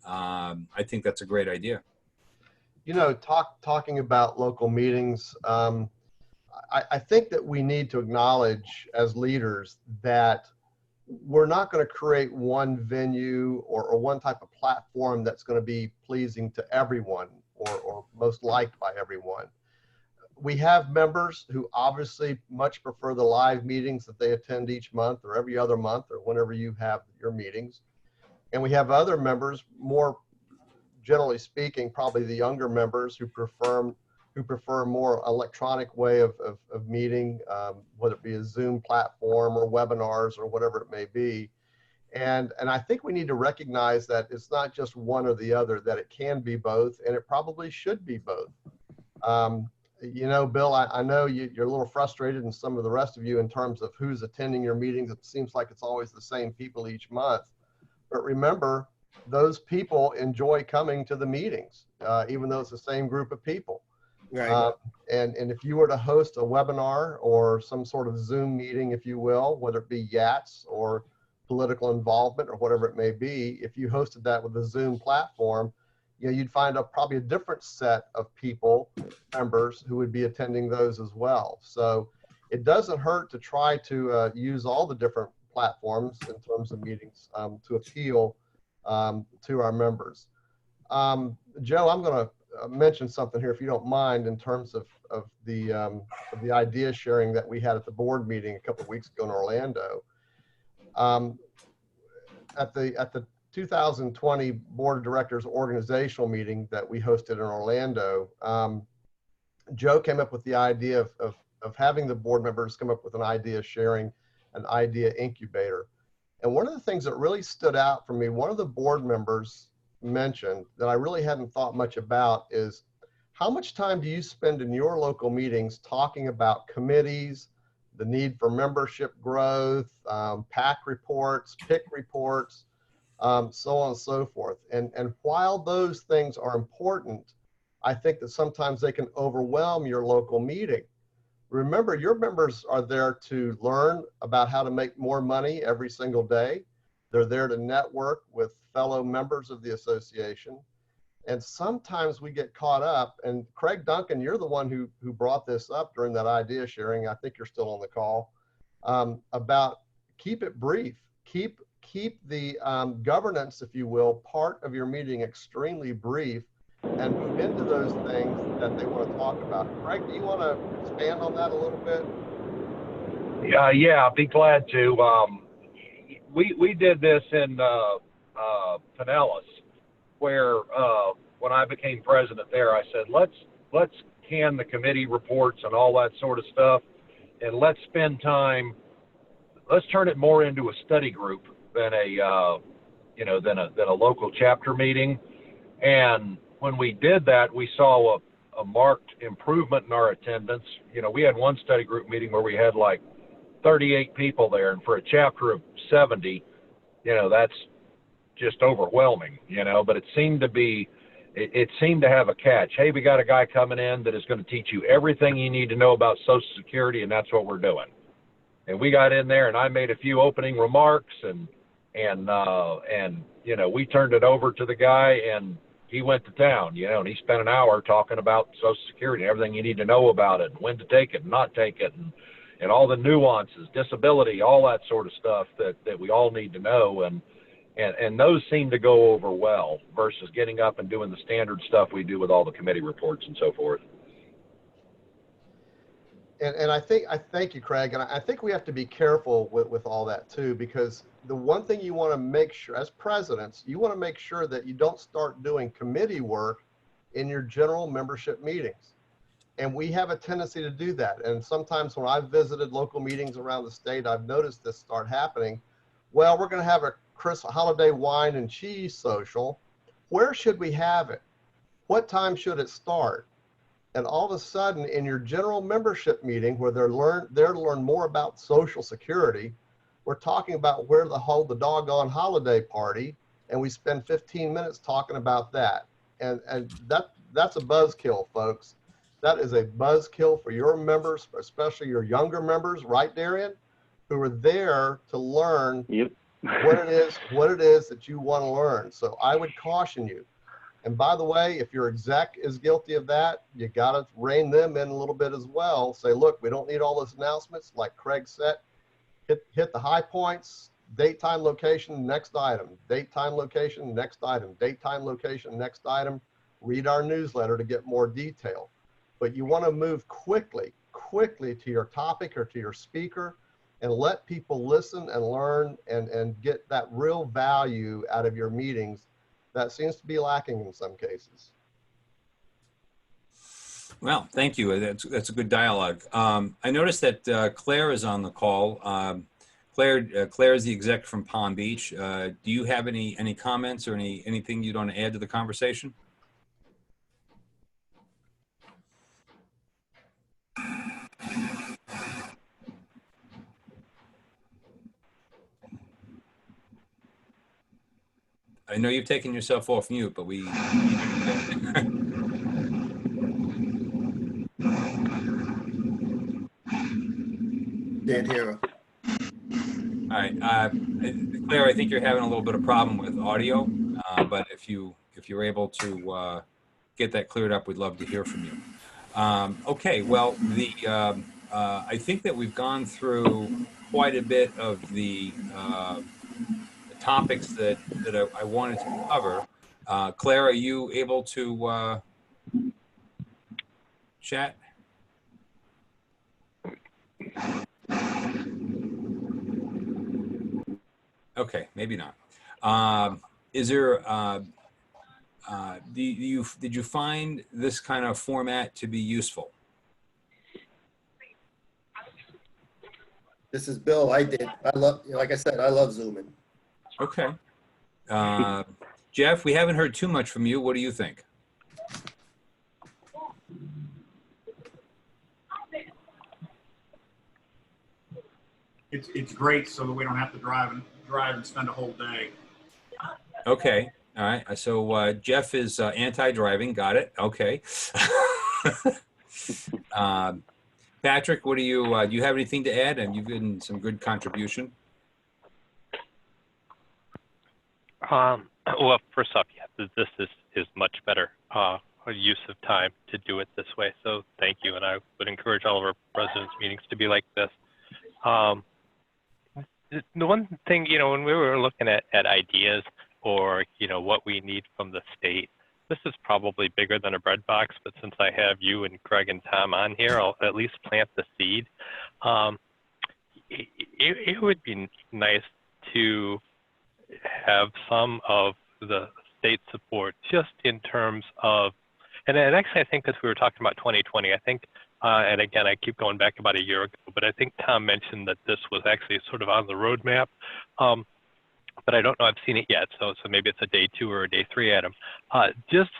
I think that's a great idea. Talking about local meetings, I think that we need to acknowledge as leaders that we're not going to create one venue or one type of platform that's going to be pleasing to everyone or most liked by everyone. We have members who obviously much prefer the live meetings that they attend each month or every other month or whenever you have your meetings. And we have other members, more generally speaking, probably the younger members who prefer a more electronic way of meeting, whether it be a Zoom platform or webinars or whatever it may be. And I think we need to recognize that it's not just one or the other, that it can be both, and it probably should be both. Bill, I know you're a little frustrated, and some of the rest of you, in terms of who's attending your meetings. It seems like it's always the same people each month. But remember, those people enjoy coming to the meetings, even though it's the same group of people. Right. And if you were to host a webinar or some sort of Zoom meeting, if you will, whether it be YATS or political involvement or whatever it may be, if you hosted that with a Zoom platform, you'd find probably a different set of people, members, who would be attending those as well. So it doesn't hurt to try to use all the different platforms in terms of meetings to appeal to our members. Joe, I'm going to mention something here, if you don't mind, in terms of the idea sharing that we had at the board meeting a couple of weeks ago in Orlando. At the 2020 Board of Directors organizational meeting that we hosted in Orlando, Joe came up with the idea of having the board members come up with an idea sharing, an idea incubator. And one of the things that really stood out for me, one of the board members mentioned that I really hadn't thought much about is, how much time do you spend in your local meetings talking about committees, the need for membership growth, PAC reports, PIC reports, so on and so forth. And while those things are important, I think that sometimes they can overwhelm your local meeting. Remember, your members are there to learn about how to make more money every single day. They're there to network with fellow members of the association. And sometimes we get caught up, and Craig Duncan, you're the one who brought this up during that idea sharing. I think you're still on the call, about keep it brief, keep the governance, if you will, part of your meeting extremely brief, and move into those things that they want to talk about. Craig, do you want to expand on that a little bit? Yeah, I'd be glad to. We did this in Pinellas, where when I became president there, I said, let's can the committee reports and all that sort of stuff, and let's spend time. Let's turn it more into a study group than a local chapter meeting. And when we did that, we saw a marked improvement in our attendance. We had one study group meeting where we had like 38 people there, and for a chapter of 70, that's just overwhelming, but it seemed to have a catch. Hey, we got a guy coming in that is going to teach you everything you need to know about Social Security, and that's what we're doing. And we got in there, and I made a few opening remarks, and we turned it over to the guy, and he went to town, and he spent an hour talking about Social Security and everything you need to know about it, and when to take it and not take it, and all the nuances, disability, all that sort of stuff that we all need to know. And those seem to go over well versus getting up and doing the standard stuff we do with all the committee reports and so forth. And I thank you, Craig. And I think we have to be careful with all that too, because the one thing you want to make sure, as presidents, you want to make sure that you don't start doing committee work in your general membership meetings. And we have a tendency to do that. And sometimes when I've visited local meetings around the state, I've noticed this start happening. Well, we're going to have a holiday wine and cheese social. Where should we have it? What time should it start? And all of a sudden, in your general membership meeting, where they're there to learn more about Social Security, we're talking about where to hold the doggone holiday party, and we spend 15 minutes talking about that. And that's a buzzkill, folks. That is a buzzkill for your members, especially your younger members, right, Darian, who are there to learn Yep. what it is that you want to learn. So I would caution you. And by the way, if your exec is guilty of that, you got to rein them in a little bit as well. Say, look, we don't need all those announcements. Like Craig said, hit the high points, date, time, location, next item, date, time, location, next item, date, time, location, next item. Read our newsletter to get more detail. But you want to move quickly to your topic or to your speaker and let people listen and learn and get that real value out of your meetings. That seems to be lacking in some cases. Well, thank you. That's a good dialogue. I noticed that Claire is on the call. Claire is the exec from Palm Beach. Do you have any comments or anything you'd want to add to the conversation? I know you've taken yourself off mute, but we. Can't hear her. All right, Claire, I think you're having a little bit of problem with audio, but if you're able to get that cleared up, we'd love to hear from you. Okay, well, I think that we've gone through quite a bit of the topics that I wanted to cover. Claire, are you able to chat? Okay, maybe not. Is there? Did you find this kind of format to be useful? This is Bill. I did. I love, like I said, I love Zooming. Okay. Jeff, we haven't heard too much from you. What do you think? It's great so that we don't have to drive and spend a whole day. Okay. All right. So Jeff is anti-driving. Got it. Okay. Patrick, what do you have anything to add? And you've given some good contribution. Well, first off, yeah, this is much better use of time to do it this way. So thank you, and I would encourage all of our presidents' meetings to be like this. The one thing, when we were looking at ideas or, what we need from the state, this is probably bigger than a bread box, but since I have you and Craig and Tom on here, I'll at least plant the seed. It would be nice to have some of the state support just in terms of, and actually I think as we were talking about 2020, I think, and again, I keep going back about a year ago, but I think Tom mentioned that this was actually sort of on the roadmap, but I don't know, I've seen it yet, so maybe it's a day 2 or a day 3, Adam. Just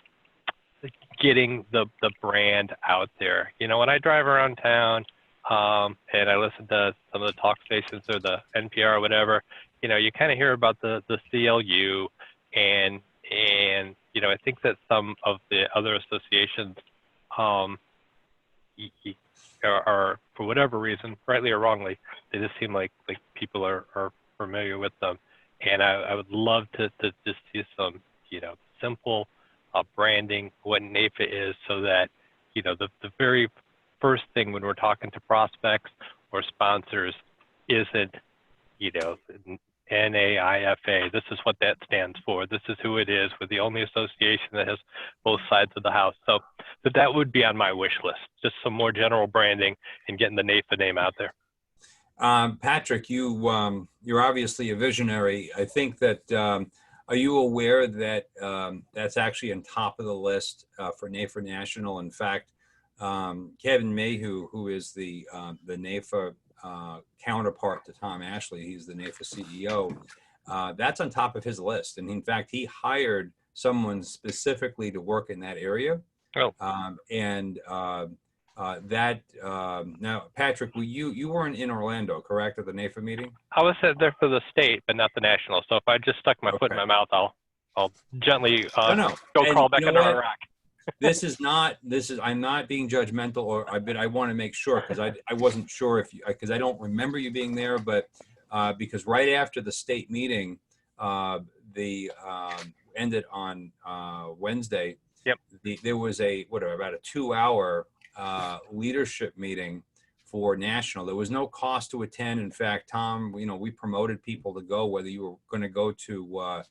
getting the brand out there. When I drive around town and I listen to some of the talk stations or the NPR or whatever, you kind of hear about the CLU and I think that some of the other associations are, for whatever reason, rightly or wrongly, they just seem like people are familiar with them. And I would love to just see some, simple branding, what NAFA is, so that, the very first thing when we're talking to prospects or sponsors isn't, NAIFA. This is what that stands for. This is who it is. We're the only association that has both sides of the house. So that would be on my wish list, just some more general branding and getting the NAFA name out there. Patrick, you're obviously a visionary. I think that, are you aware that that's actually on top of the list for NAFA National? In fact, Kevin Mayhew, who is the NAFA counterpart to Tom Ashley, he's the NAFA CEO, that's on top of his list. And in fact, he hired someone specifically to work in that area. Oh. Now, Patrick, you weren't in Orlando, correct, at the NAFA meeting? I was there for the state, but not the national. So if I just stuck my foot in my mouth, I'll gently No. go And crawl back you know under what? a rock. I'm not being judgmental, but I want to make sure, because I wasn't sure because I don't remember you being there, but because right after the state meeting, ended on Wednesday. Yep. There was about a 2-hour leadership meeting for national. There was no cost to attend. In fact, Tom, we promoted people to go, whether you were going to go to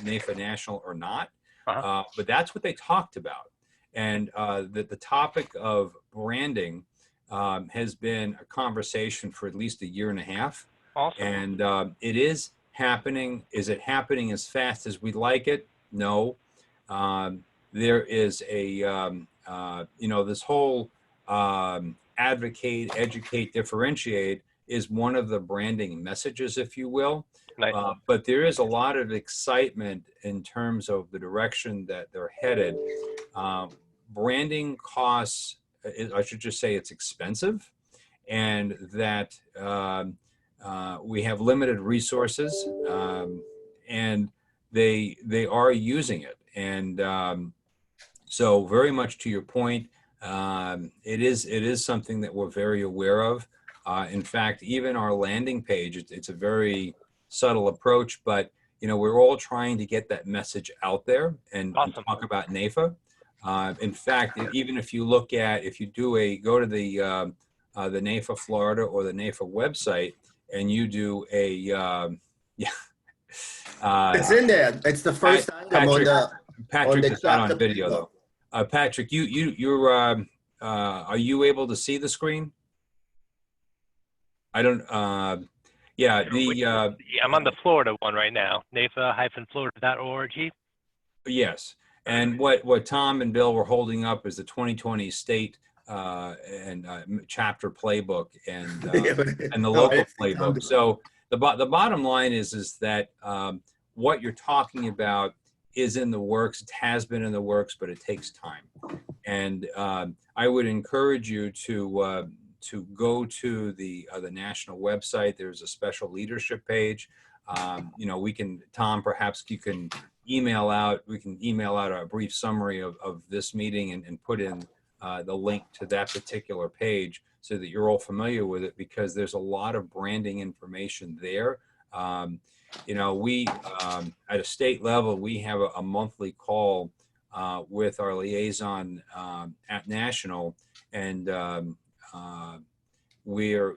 NAFA National or not. But that's what they talked about. And the topic of branding has been a conversation for at least a year and a half. Awesome. And it is happening. Is it happening as fast as we'd like it? No. There is this whole advocate, educate, differentiate is one of the branding messages, if you will. Nice. But there is a lot of excitement in terms of the direction that they're headed. Branding costs, I should just say it's expensive, and that we have limited resources, and they are using it. And so very much to your point, it is something that we're very aware of. In fact, even our landing page, it's a very subtle approach, but we're all trying to get that message out there and talk about NAFA. In fact, even if you go to the NAFA Florida or the NAFA website, and you do it's in there. It's the first item on the. Patrick, it's not on video though. Patrick, you're are you able to see the screen? I don't. I'm on the Florida one right now. NAFA-florida.org. Yes, and what Tom and Bill were holding up is the 2020 state and chapter playbook and the local playbook. So the bottom line is that what you're talking about is in the works. It has been in the works, but it takes time. And I would encourage you to go to the national website. There's a special leadership page. Tom, perhaps you can email out a brief summary of this meeting and put in the link to that particular page so that you're all familiar with it, because there's a lot of branding information there. We at a state level, we have a monthly call with our liaison at national, and where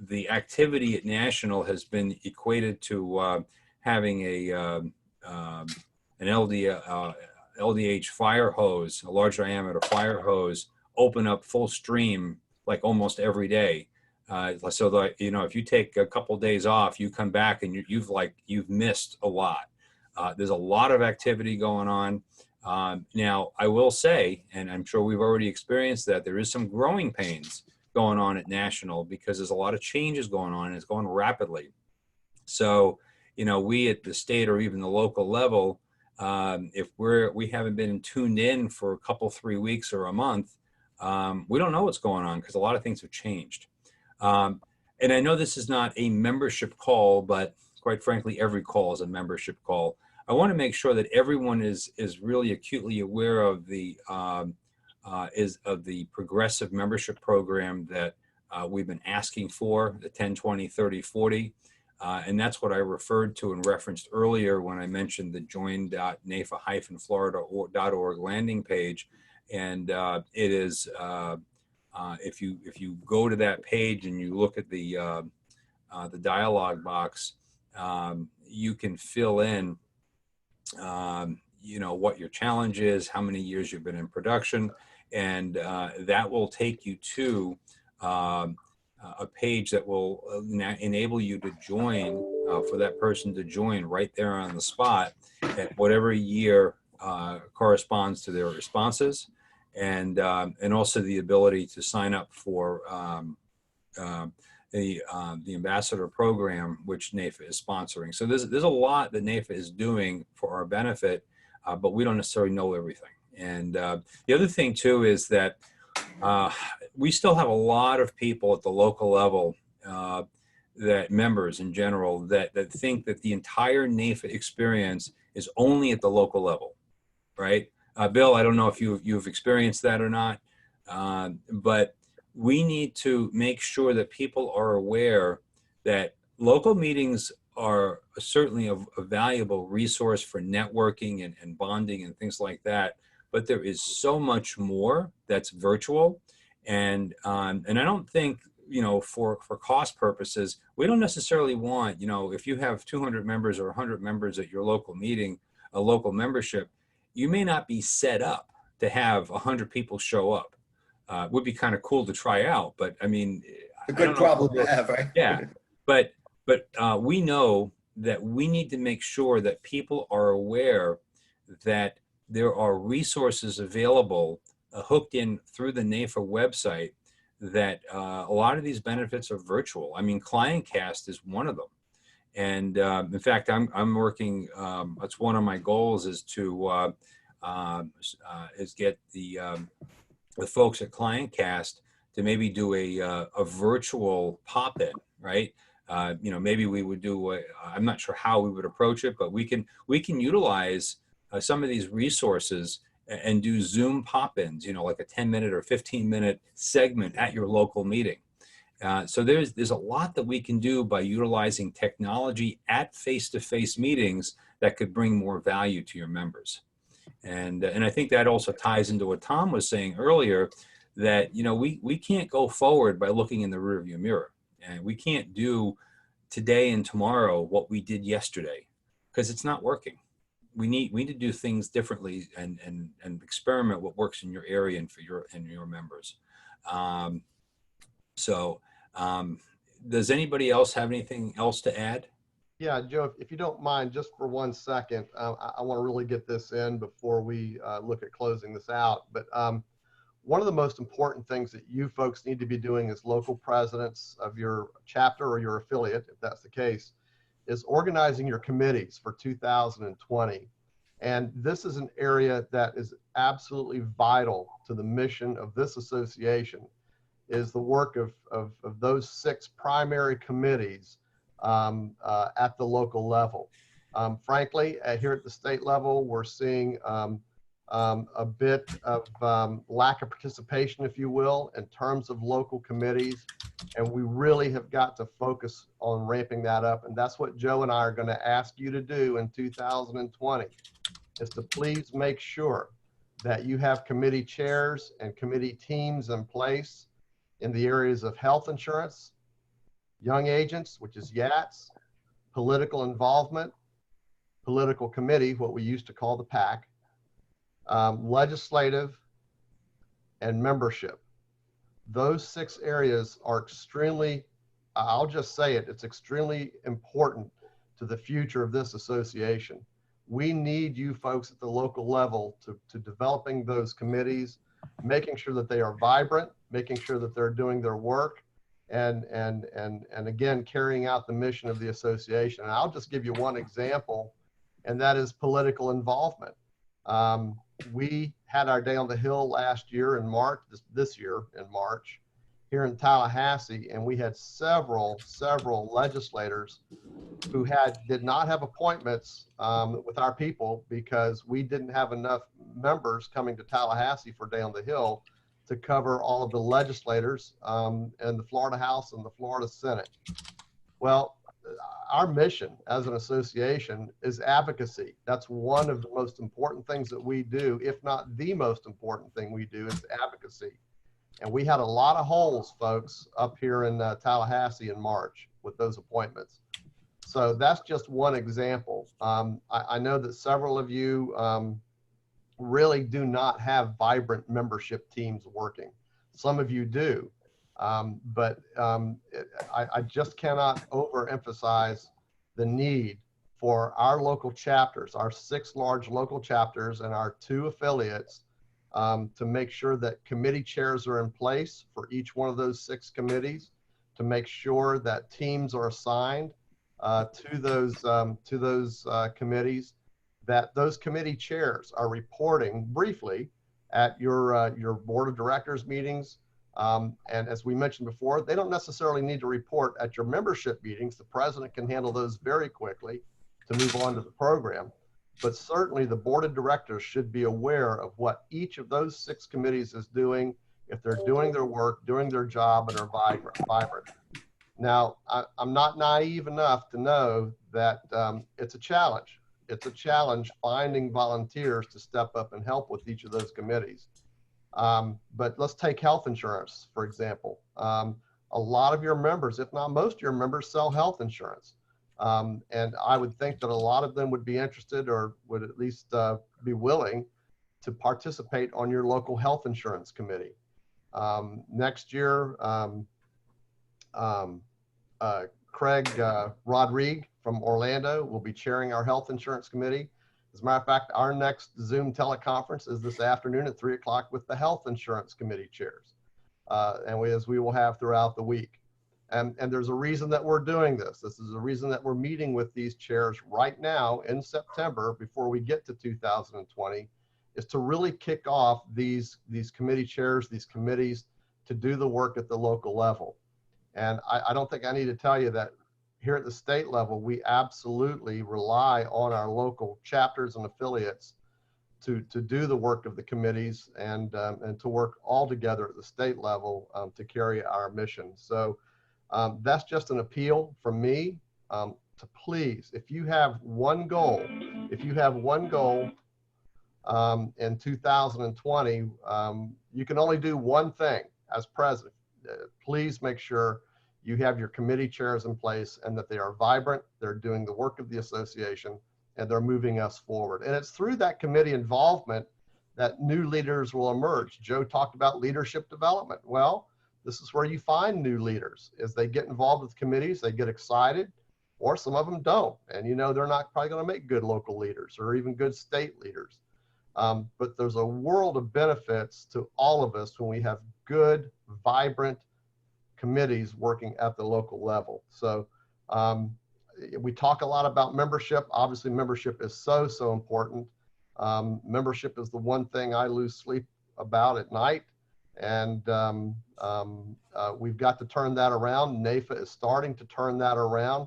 the activity at national has been equated to having an LDH fire hose, a large diameter fire hose, open up full stream like almost every day. So that, if you take a couple of days off, you come back and you've missed a lot. There's a lot of activity going on. Now, I will say, and I'm sure we've already experienced that, there is some growing pains going on at national, because there's a lot of changes going on and it's going rapidly. So, we at the state or even the local level, if we haven't been tuned in for a couple, 3 weeks or a month, we don't know what's going on, because a lot of things have changed. And I know this is not a membership call, but quite frankly, every call is a membership call. I want to make sure that everyone is really acutely aware of the progressive membership program that we've been asking for, the 10, 20, 30, 40. And that's what I referred to and referenced earlier when I mentioned the join.nafa-florida.org landing page. And it is, if you go to that page and you look at the dialog box, you can fill in, what your challenge is, how many years you've been in production, and that will take you to a page that will enable you to join, for that person to join right there on the spot at whatever year corresponds to their responses, and also the ability to sign up for the ambassador program, which NAFA is sponsoring. So there's a lot that NAFA is doing for our benefit, but we don't necessarily know everything. And the other thing too is that we still have a lot of people at the local level, that members in general, that think that the entire NAIFA experience is only at the local level, right? Bill, I don't know if you've experienced that or not, but we need to make sure that people are aware that local meetings are certainly a valuable resource for networking and bonding and things like that. But there is so much more that's virtual. And I don't think, for cost purposes, we don't necessarily want, if you have 200 members or 100 members at your local meeting, a local membership, you may not be set up to have 100 people show up. It would be kind of cool to try out, but I mean, A good problem to have, right? yeah, but we know that we need to make sure that people are aware that there are resources available hooked in through the NAIFA website, that a lot of these benefits are virtual. I mean, ClientCast is one of them. And in fact, I'm working, that's one of my goals, is to get the folks at ClientCast to maybe do a virtual pop-in, right? Maybe we would do, I'm not sure how we would approach it, but we can utilize some of these resources and do Zoom pop-ins, like a 10-minute or 15-minute segment at your local meeting. So there's a lot that we can do by utilizing technology at face-to-face meetings that could bring more value to your members. And I think that also ties into what Tom was saying earlier, that we can't go forward by looking in the rearview mirror, and we can't do today and tomorrow what we did yesterday, because it's not working. We need to do things differently and experiment what works in your area and for your members. Does anybody else have anything else to add? Yeah, Joe, if you don't mind, just for 1 second, I want to really get this in before we look at closing this out. But one of the most important things that you folks need to be doing as local presidents of your chapter or your affiliate, if that's the case, is organizing your committees for 2020. And this is an area that is absolutely vital to the mission of this association, is the work of those 6 primary committees at the local level. Frankly, here at the state level, we're seeing a bit of lack of participation, if you will, in terms of local committees. And we really have got to focus on ramping that up. And that's what Joe and I are going to ask you to do in 2020, is to please make sure that you have committee chairs and committee teams in place in the areas of health insurance, young agents, which is YATS, political involvement, political committee, what we used to call the PAC, legislative, and membership. Those 6 areas are extremely, I'll just say it, it's extremely important to the future of this association. We need you folks at the local level to developing those committees, making sure that they are vibrant, making sure that they're doing their work, and again, carrying out the mission of the association. And I'll just give you one example, and that is political involvement. We had our Day on the Hill last year in March, this year in March, here in Tallahassee, and we had several legislators who did not have appointments with our people because we didn't have enough members coming to Tallahassee for Day on the Hill to cover all of the legislators in the Florida House and the Florida Senate. Well, our mission as an association is advocacy. That's one of the most important things that we do, if not the most important thing we do, is advocacy. And we had a lot of holes, folks, up here in Tallahassee in March with those appointments. So that's just one example. I know that several of you really do not have vibrant membership teams working. Some of you do. But I just cannot overemphasize the need for our local chapters, our 6 large local chapters and our 2 affiliates, to make sure that committee chairs are in place for each one of those 6 committees, to make sure that teams are assigned to those committees, that those committee chairs are reporting briefly at your board of directors meetings. And as we mentioned before, they don't necessarily need to report at your membership meetings. The president can handle those very quickly to move on to the program. But certainly the board of directors should be aware of what each of those 6 committees is doing, if they're doing their work, doing their job, and are vibrant. Now, I'm not naive enough to know that it's a challenge. It's a challenge finding volunteers to step up and help with each of those committees. But let's take health insurance, for example. A lot of your members, if not most of your members, sell health insurance. And I would think that a lot of them would be interested or would at least be willing to participate on your local health insurance committee. Next year, Craig Rodrigue from Orlando will be chairing our health insurance committee. As a matter of fact, our next Zoom teleconference is this afternoon at 3 o'clock with the health insurance committee chairs, as we will have throughout the week. And there's a reason that we're doing this. This is a reason that we're meeting with these chairs right now in September before we get to 2020, is to really kick off these committee chairs, these committees, to do the work at the local level. And I don't think I need to tell you that here at the state level, we absolutely rely on our local chapters and affiliates to do the work of the committees and to work all together at the state level to carry our mission. So that's just an appeal from me to please, if you have one goal, in 2020, you can only do one thing as president. Please make sure you have your committee chairs in place and that they are vibrant, they're doing the work of the association, and they're moving us forward. And it's through that committee involvement that new leaders will emerge. Joe talked about leadership development. Well, this is where you find new leaders. As they get involved with committees, they get excited, or some of them don't. And you know, they're not probably going to make good local leaders or even good state leaders. But there's a world of benefits to all of us when we have good, vibrant committees working at the local level. So we talk a lot about membership. Obviously, membership is so important. Membership is the one thing I lose sleep about at night. And we've got to turn that around. NAIFA is starting to turn that around.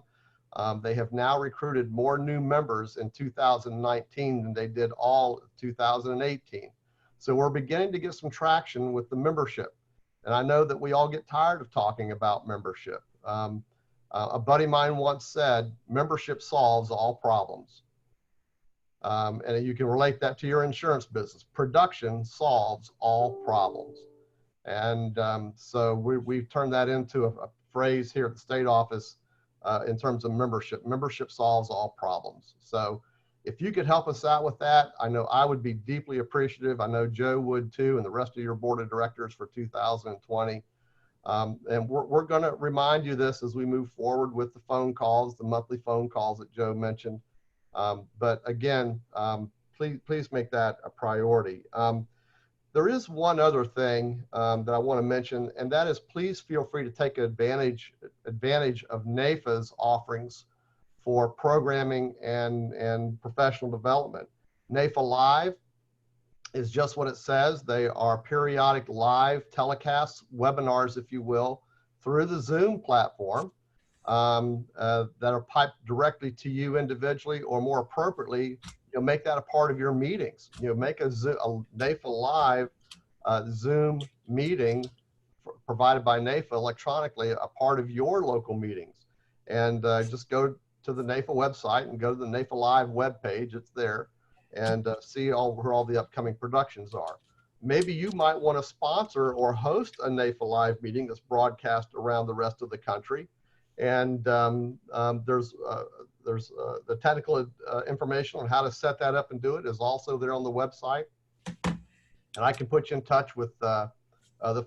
They have now recruited more new members in 2019 than they did all of 2018. So we're beginning to get some traction with the membership. And I know that we all get tired of talking about membership. A buddy of mine once said, membership solves all problems. And you can relate that to your insurance business. Production solves all problems. And so we've turned that into a phrase here at the state office in terms of membership. Membership solves all problems. So if you could help us out with that, I know I would be deeply appreciative. I know Joe would too, and the rest of your board of directors for 2020. And we're going to remind you this as we move forward with the phone calls, the monthly phone calls that Joe mentioned. But again, please make that a priority. There is one other thing that I want to mention, and that is please feel free to take advantage of NAIFA's offerings for programming and professional development. NAIFA Live is just what it says. They are periodic live telecasts, webinars, if you will, through the Zoom platform that are piped directly to you individually, or more appropriately, make that a part of your meetings. Make a NAIFA Live Zoom meeting provided by NAIFA electronically, a part of your local meetings. And just go to the NAIFA website and go to the NAIFA Live webpage. It's there, and see where all the upcoming productions are. Maybe you might want to sponsor or host a NAIFA Live meeting that's broadcast around the rest of the country. And there's the technical information on how to set that up and do it is also there on the website. And I can put you in touch with the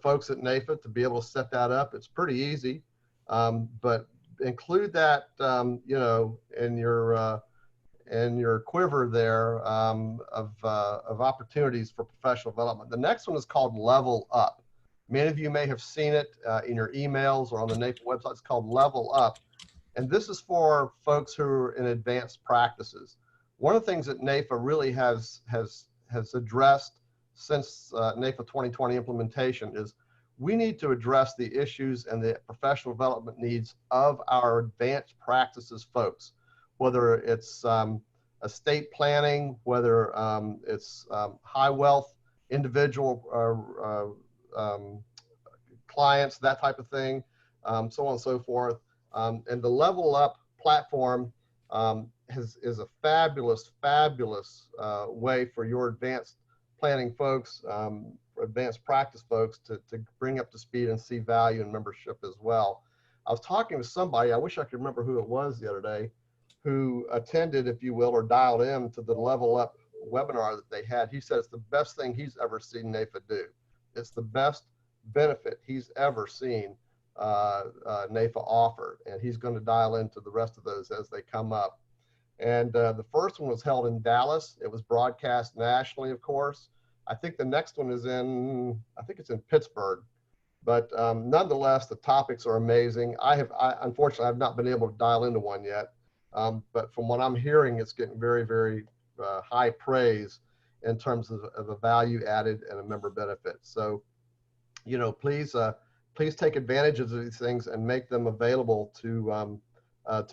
folks at NAIFA to be able to set that up. It's pretty easy, but include that, in your quiver there of opportunities for professional development. The next one is called Level Up. Many of you may have seen it in your emails or on the NAIFA website. It's called Level Up. And this is for folks who are in advanced practices. One of the things that NAFA really has addressed since NAFA 2020 implementation is we need to address the issues and the professional development needs of our advanced practices folks, whether it's estate planning, whether it's high wealth individual clients, that type of thing, so on and so forth. And the Level Up platform is a fabulous way for your advanced planning folks, advanced practice folks to bring up to speed and see value in membership as well. I was talking to somebody, I wish I could remember who it was the other day, who attended, if you will, or dialed in to the Level Up webinar that they had. He said it's the best thing he's ever seen NAFA do. It's the best benefit he's ever seen NAFA offer, and he's going to dial into the rest of those as they come up. And the first one was held in Dallas. It was broadcast nationally, of course. I think the next one is in, I think it's in Pittsburgh. But nonetheless, the topics are amazing. Unfortunately, I've not been able to dial into one yet. But from what I'm hearing, it's getting very high praise in terms of a value added and a member benefit. So, you know, please take advantage of these things and make them available to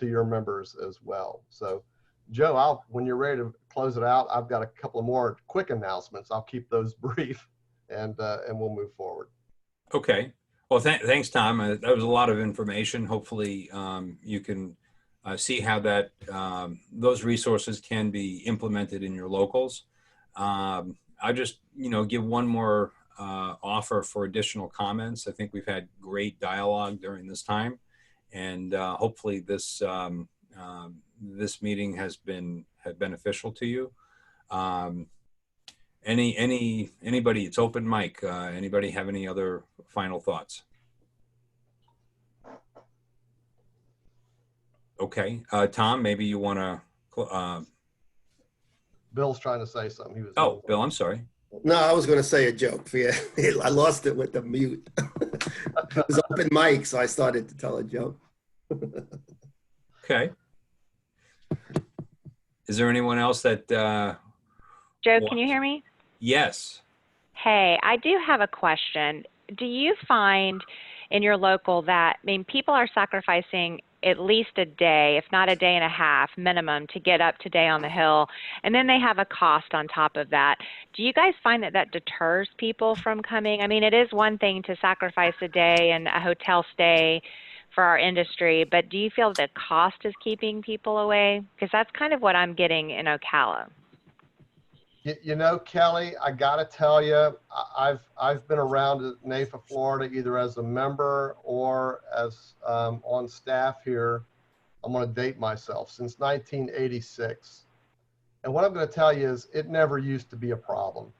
your members as well. So, Joe, when you're ready to close it out, I've got a couple of more quick announcements. I'll keep those brief, and we'll move forward. Okay. Well, thanks, Tom. That was a lot of information. Hopefully, you can see how that those resources can be implemented in your locals. I just, give one more offer for additional comments. I think we've had great dialogue during this time, and hopefully this this meeting has been beneficial to you. Anybody? It's open mic. Anybody have any other final thoughts? Okay, Tom, maybe you want to. Bill's trying to say something. Oh, Bill, I'm sorry. No, I was going to say a joke. Yeah, I lost it with the mute. It was open mic, so I started to tell a joke. Okay. Is there anyone else that? Joe, can you hear me? Yes. Hey, I do have a question. Do you find in your local that, people are sacrificing at least a day, if not a day and a half minimum, to get up to day on the Hill, and then they have a cost on top of that. Do you guys find that deters people from coming? It is one thing to sacrifice a day and a hotel stay for our industry, but do you feel the cost is keeping people away? Because that's kind of what I'm getting in Ocala. Kelly, I got to tell you, I've been around at NAFA Florida either as a member or as on staff here. I'm going to date myself, since 1986. And what I'm going to tell you is it never used to be a problem.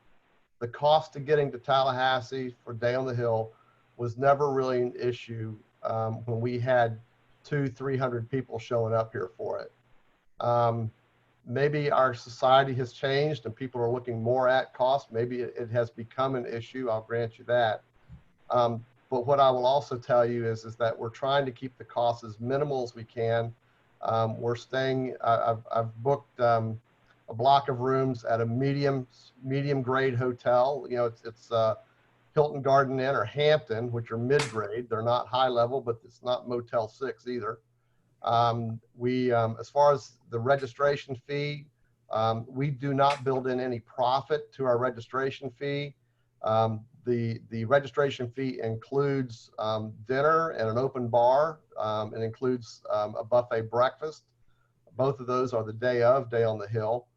The cost of getting to Tallahassee for Day on the Hill was never really an issue when we had 200-300 people showing up here for it. Maybe our society has changed and people are looking more at cost. Maybe it has become an issue. I'll grant you that. But what I will also tell you is that we're trying to keep the costs as minimal as we can. We're staying, I've booked a block of rooms at a medium grade hotel. It's Hilton Garden Inn or Hampton, which are mid-grade. They're not high level, but it's not Motel 6 either. As far as the registration fee, we do not build in any profit to our registration fee. The registration fee includes dinner and an open bar. It includes a buffet breakfast. Both of those are the day on the Hill.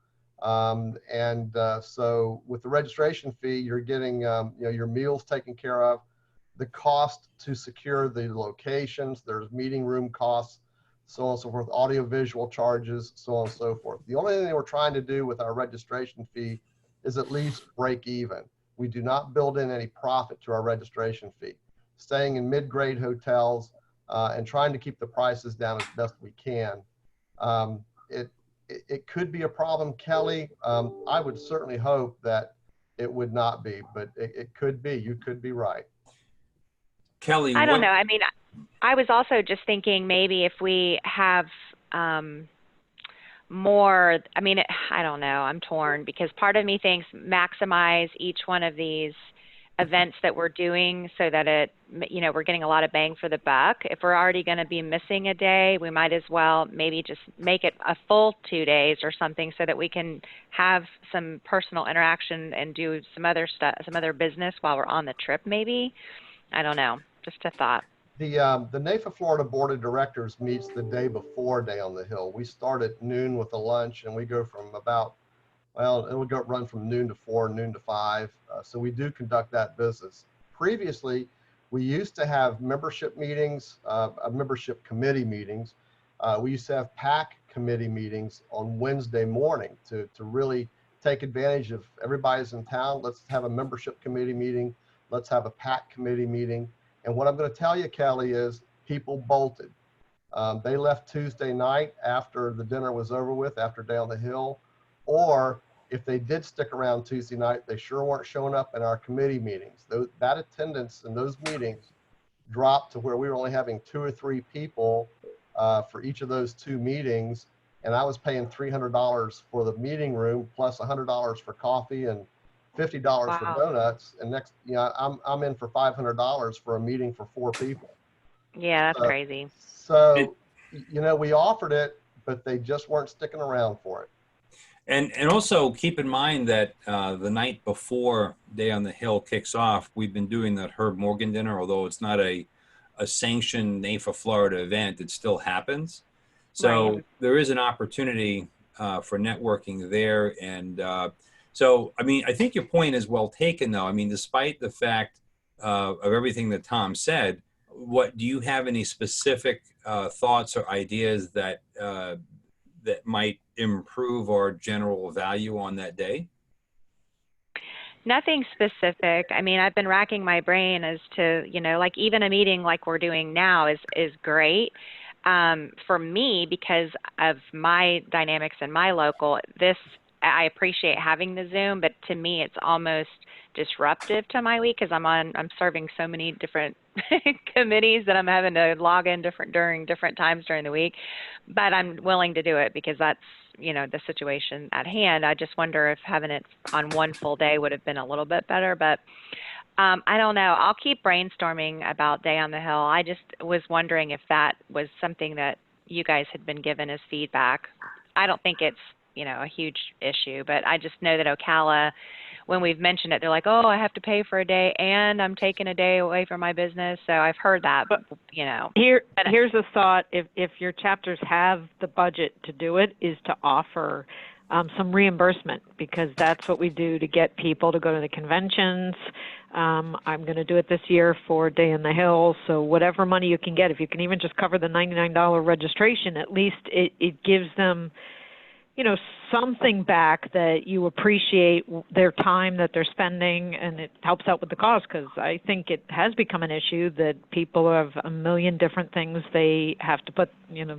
So with the registration fee, you're getting your meals taken care of. The cost to secure the locations, there's meeting room costs, so on and so forth, audio-visual charges, so on and so forth. The only thing we're trying to do with our registration fee is at least break even. We do not build in any profit to our registration fee. Staying in mid-grade hotels and trying to keep the prices down as best we can. It could be a problem, Kelly. I would certainly hope that it would not be, but it could be. You could be right. Kelly, I don't know. I was also just thinking maybe if we have more, I mean, I don't know, I'm torn because part of me thinks maximize each one of these events that we're doing so that we're getting a lot of bang for the buck. If we're already going to be missing a day, we might as well maybe just make it a full 2 days or something so that we can have some personal interaction and do some other stuff, some other business while we're on the trip maybe. I don't know, just a thought. The NAFA Florida Board of Directors meets the day before Day on the Hill. We start at noon with a lunch, and we go from it'll run from noon to 4, noon to 5. So we do conduct that business. Previously, we used to have membership meetings, membership committee meetings. We used to have PAC committee meetings on Wednesday morning to really take advantage of everybody's in town. Let's have a membership committee meeting. Let's have a PAC committee meeting. And what I'm going to tell you, Kelly, is people bolted. They left Tuesday night after the dinner was over with, after Day on the Hill, or if they did stick around Tuesday night, they sure weren't showing up in our committee meetings. That attendance in those meetings dropped to where we were only having 2 or 3 people for each of those 2 meetings. And I was paying $300 for the meeting room plus $100 for coffee and $50 for donuts. And next, I'm in for $500 for a meeting for 4 people. Yeah, that's crazy. So, we offered it, but they just weren't sticking around for it. And also keep in mind that the night before Day on the Hill kicks off, we've been doing that Herb Morgan dinner, although it's not a sanctioned NAFA Florida event, it still happens. So there is an opportunity for networking there. And so, I mean, I think your point is well taken, though. I mean, despite the fact of everything that Tom said, do you have any specific thoughts or ideas that might improve our general value on that day? Nothing specific. I mean, I've been racking my brain as to, like even a meeting like we're doing now is great for me because of my dynamics in my local. I appreciate having the Zoom, but to me, it's almost disruptive to my week because I'm serving so many different committees that I'm having to log in during different times during the week. But I'm willing to do it because that's, the situation at hand. I just wonder if having it on one full day would have been a little bit better, but I don't know. I'll keep brainstorming about Day on the Hill. I just was wondering if that was something that you guys had been given as feedback. I don't think it's, a huge issue, but I just know that Ocala, when we've mentioned it, they're like, oh, I have to pay for a day and I'm taking a day away from my business. So I've heard that, but, Here's a thought. If your chapters have the budget to do it, is to offer some reimbursement, because that's what we do to get people to go to the conventions. I'm going to do it this year for Day on the Hill. So whatever money you can get, if you can even just cover the $99 registration, at least it gives them something back that you appreciate their time that they're spending, and it helps out with the cost, because I think it has become an issue that people have a million different things they have to put,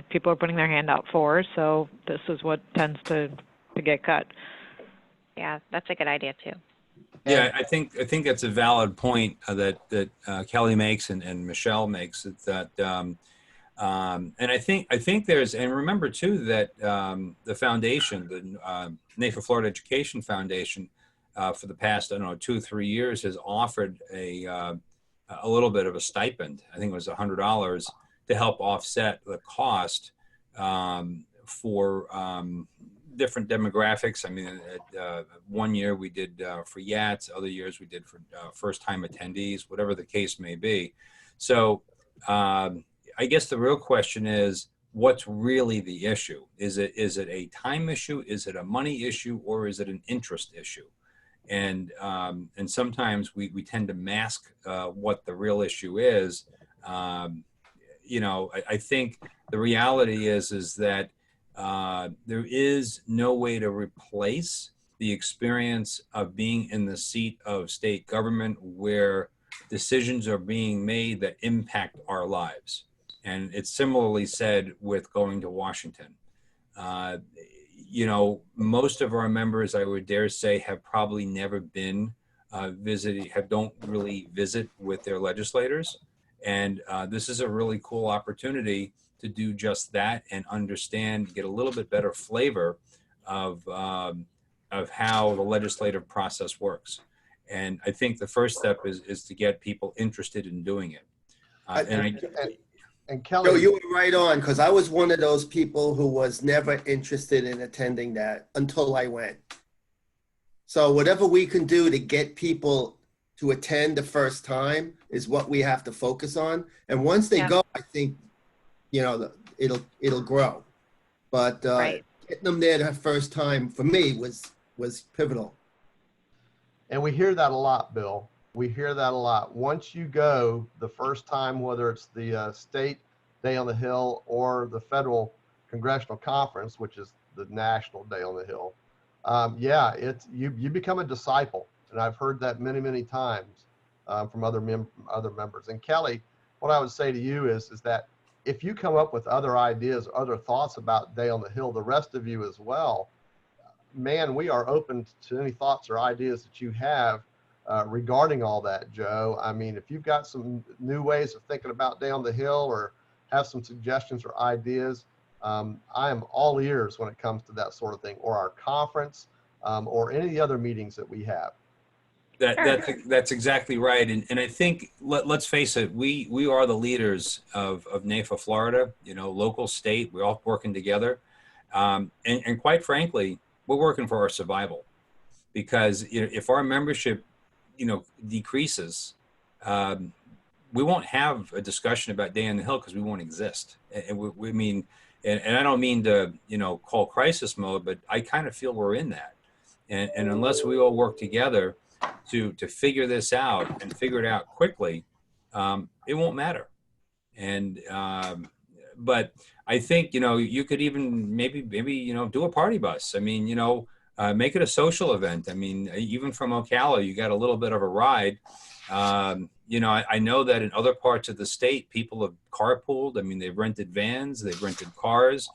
people are putting their hand out for, so this is what tends to get cut. Yeah, that's a good idea too. Yeah, I think that's a valid point that Kelly makes and Michelle makes, that and I think there's, and remember too that the foundation, the NAFA Florida Education Foundation, for the past 2 or 3 years has offered a little bit of a stipend. I think it was $100 to help offset the cost for different demographics. I mean, one year we did for YATs, other years we did for first-time attendees, whatever the case may be. So I guess the real question is, what's really the issue? Is it a time issue? Is it a money issue? Or is it an interest issue? And sometimes we tend to mask what the real issue is. I think the reality is that there is no way to replace the experience of being in the seat of state government where decisions are being made that impact our lives. And it's similarly said with going to Washington. Most of our members, I would dare say, have probably never been don't really visit with their legislators. And this is a really cool opportunity to do just that and understand, get a little bit better flavor of how the legislative process works. And I think the first step is to get people interested in doing it. And Kelly, Joe, you were right on, because I was one of those people who was never interested in attending that until I went. So whatever we can do to get people to attend the first time is what we have to focus on. And once they go, I think, you know, it'll grow. But getting them there the first time for me was pivotal. and we hear that a lot, Bill. We hear that a lot. Once you go the first time, whether it's the state Day on the Hill or the federal Congressional Conference, which is the national Day on the Hill, you become a disciple. And I've heard that many, many times from other members. And Kelly, what I would say to you is that if you come up with other ideas, other thoughts about Day on the Hill, the rest of you as well, man, we are open to any thoughts or ideas that you have regarding all that, Joe. I mean, if you've got some new ways of thinking about Day on the Hill or have some suggestions or ideas, I am all ears when it comes to that sort of thing, or our conference, or any of the other meetings that we have. That's exactly right. And I think, let's face it, we are the leaders of NAFA Florida, you know, local, state, we're all working together. And quite frankly, we're working for our survival, because if our membership, decreases, we won't have a discussion about Day on the Hill because we won't exist. And we mean, and I don't mean to, call crisis mode, but I kind of feel we're in that. And unless we all work together to figure this out and figure it out quickly, it won't matter. And but I think you could even maybe do a party bus. I mean, make it a social event. I mean, even from Ocala, you got a little bit of a ride. I know that in other parts of the state, people have carpooled. I mean, they've rented vans, they've rented cars,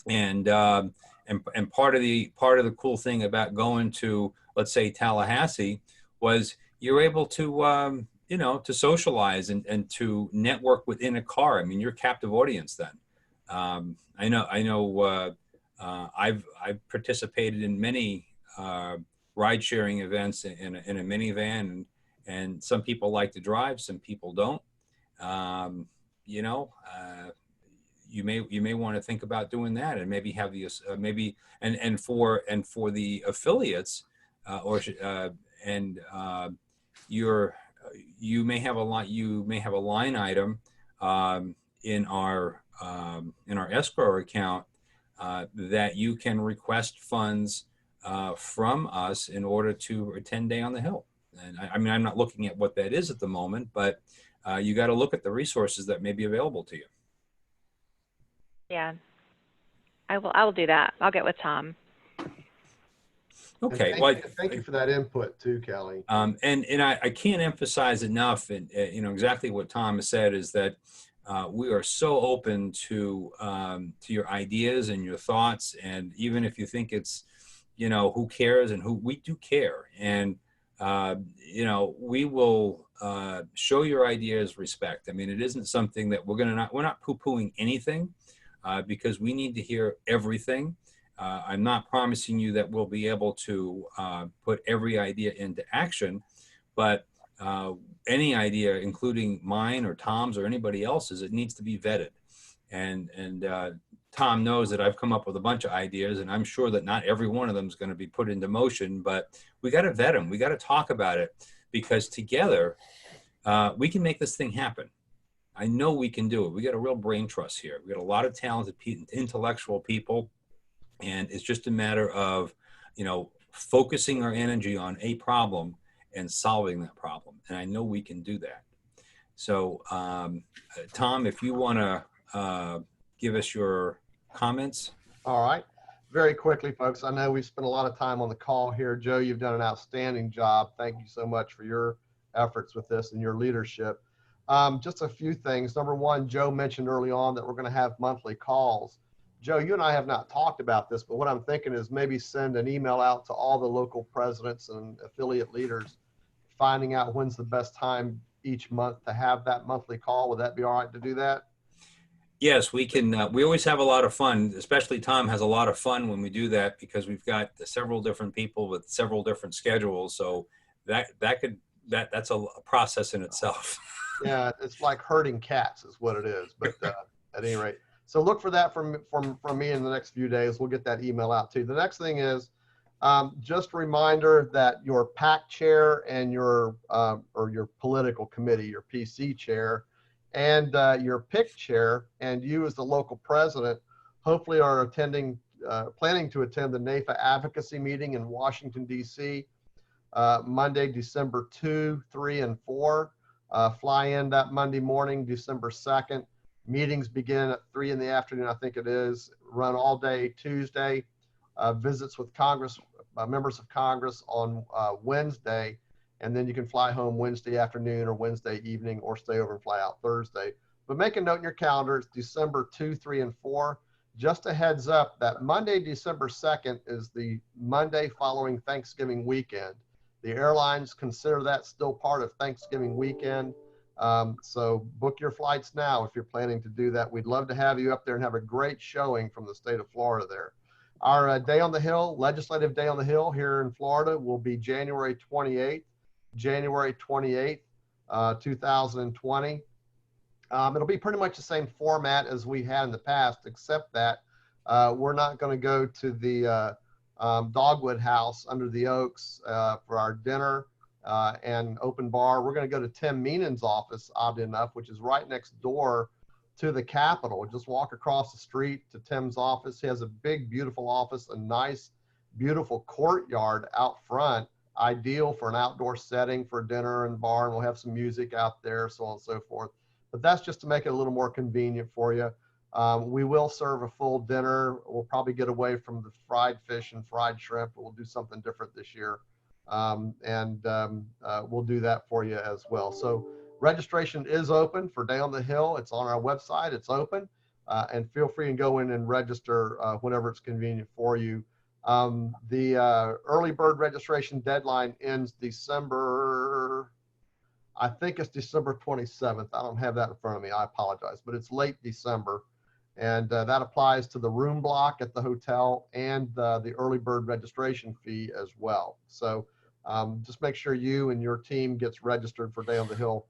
and part of the cool thing about going to, let's say, Tallahassee, was you're able to to socialize and to network within a car. I mean, you're a captive audience then. I know. I've participated in many ride sharing events in a minivan, and some people like to drive, some people don't. You may want to think about doing that, and maybe have the and for the affiliates, you may have a line item in our escrow account that you can request funds from us in order to attend Day on the Hill. And I mean, I'm not looking at what that is at the moment, but you got to look at the resources that may be available to you. Yeah, I will do that. I'll get with Tom. Okay. Thank you for that input too, Kelly. And I can't emphasize enough, and exactly what Tom has said, is that we are so open to your ideas and your thoughts, and even if you think it's, who cares, and we do care, and we will show your ideas respect. I mean, it isn't something that we're not poo-pooing anything, because we need to hear everything. I'm not promising you that we'll be able to put every idea into action, but any idea, including mine or Tom's or anybody else's, it needs to be vetted. And Tom knows that I've come up with a bunch of ideas, and I'm sure that not every one of them is going to be put into motion, but we got to vet them. We got to talk about it, because together we can make this thing happen. I know we can do it. We got a real brain trust here. We got a lot of talented, intellectual people, and it's just a matter of, focusing our energy on a problem and solving that problem. And I know we can do that. So, Tom, if you want to give us your comments. All right. Very quickly, folks. I know we've spent a lot of time on the call here. Joe, you've done an outstanding job. Thank you so much for your efforts with this and your leadership. Just a few things. Number one, Joe mentioned early on that we're going to have monthly calls. Joe, you and I have not talked about this, but what I'm thinking is maybe send an email out to all the local presidents and affiliate leaders, finding out when's the best time each month to have that monthly call. Would that be all right to do that? Yes, we can. We always have a lot of fun, especially Tom has a lot of fun when we do that because we've got several different people with several different schedules. So that's a process in itself. Yeah, it's like herding cats is what it is. But at any rate, so look for that from me in the next few days. We'll get that email out too. The next thing is just a reminder that your PAC chair and your or your political committee, your PC chair, and your PIC chair, and you as the local president, hopefully are attending, planning to attend the NAFA advocacy meeting in Washington, D.C. Monday, December 2, 3, and 4. Fly in that Monday morning, December 2nd. Meetings begin at 3 in the afternoon, I think it is. Run all day Tuesday. Visits with Congress, members of Congress on Wednesday. And then you can fly home Wednesday afternoon or Wednesday evening or stay over and fly out Thursday. But make a note in your calendar, it's December 2, 3, and 4. Just a heads up that Monday, December 2nd is the Monday following Thanksgiving weekend. The airlines consider that still part of Thanksgiving weekend. So book your flights now if you're planning to do that. We'd love to have you up there and have a great showing from the state of Florida there. Our Day on the Hill, Legislative Day on the Hill here in Florida will be January 28th, 2020. It'll be pretty much the same format as we had in the past, except that we're not going to go to the Dogwood House under the Oaks for our dinner and open bar. We're going to go to Tim Meenan's office, oddly enough, which is right next door to the Capitol. Just walk across the street to Tim's office. He has a big, beautiful office, a nice, beautiful courtyard out front, ideal for an outdoor setting for dinner and bar, and we'll have some music out there, so on and so forth. But that's just to make it a little more convenient for you. We will serve a full dinner. We'll probably get away from the fried fish and fried shrimp. We'll do something different this year. We'll do that for you as well. So registration is open for Day on the Hill. It's on our website. It's open. And feel free to go in and register whenever it's convenient for you. The early bird registration deadline ends December, I think it's December 27th. I don't have that in front of me. I apologize, but it's late December. And that applies to the room block at the hotel and the early bird registration fee as well. So just make sure you and your team gets registered for Day on the Hill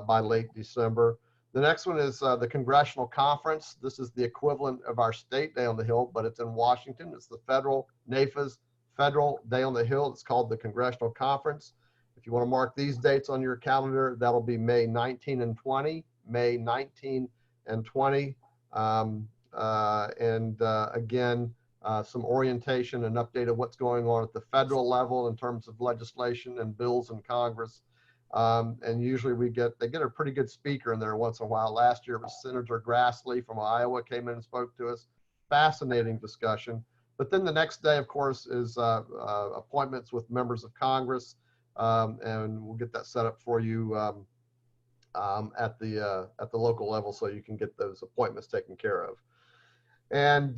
by late December. The next one is the Congressional Conference. This is the equivalent of our state Day on the Hill, but it's in Washington. It's the federal, NAFA's federal Day on the Hill. It's called the Congressional Conference. If you want to mark these dates on your calendar, that'll be May 19 and 20, May 19 and 20. Again, some orientation and update of what's going on at the federal level in terms of legislation and bills in Congress. And usually they get a pretty good speaker in there once in a while. Last year it was Senator Grassley from Iowa came in and spoke to us. Fascinating discussion. But then the next day, of course, is appointments with members of Congress. And we'll get that set up for you at the local level so you can get those appointments taken care of. And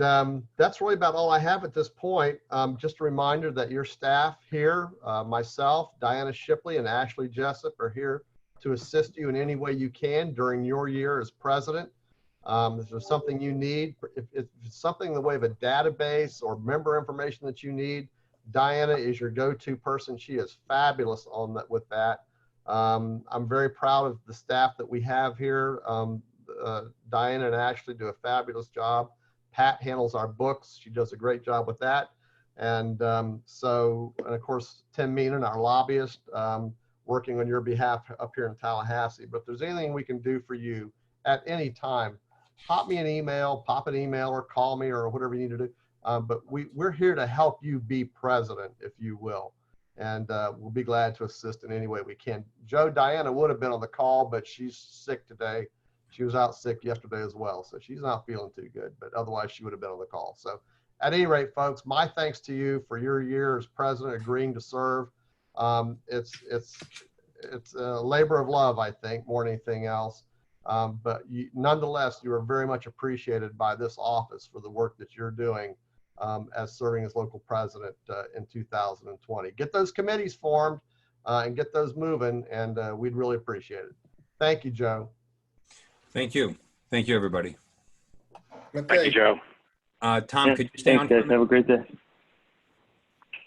that's really about all I have at this point. Just a reminder that your staff here, myself, Diana Shipley, and Ashley Jessup are here to assist you in any way you can during your year as president. If there's something you need, if it's something in the way of a database or member information that you need, Diana is your go-to person. She is fabulous on that with that. I'm very proud of the staff that we have here. Diana and Ashley do a fabulous job. Pat handles our books. She does a great job with that. And and of course, Tim Meenan, our lobbyist, working on your behalf up here in Tallahassee. But if there's anything we can do for you at any time, pop me an email, or call me or whatever you need to do. But we're here to help you be president, if you will. And we'll be glad to assist in any way we can. Diana would have been on the call, but she's sick today. She was out sick yesterday as well, so she's not feeling too good, but otherwise she would have been on the call. So at any rate, folks, my thanks to you for your year as president, agreeing to serve. It's a labor of love, I think, more than anything else. But nonetheless, you are very much appreciated by this office for the work that you're doing as serving as local president in 2020. Get those committees formed and get those moving, and we'd really appreciate it. Thank you, Joe. Thank you. Thank you, everybody. Thank Okay. you, Joe. Tom, Yeah, could you stay on thanks, for a guys. Have a great day.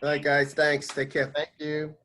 All right, guys. Thanks. Take care. Thank you.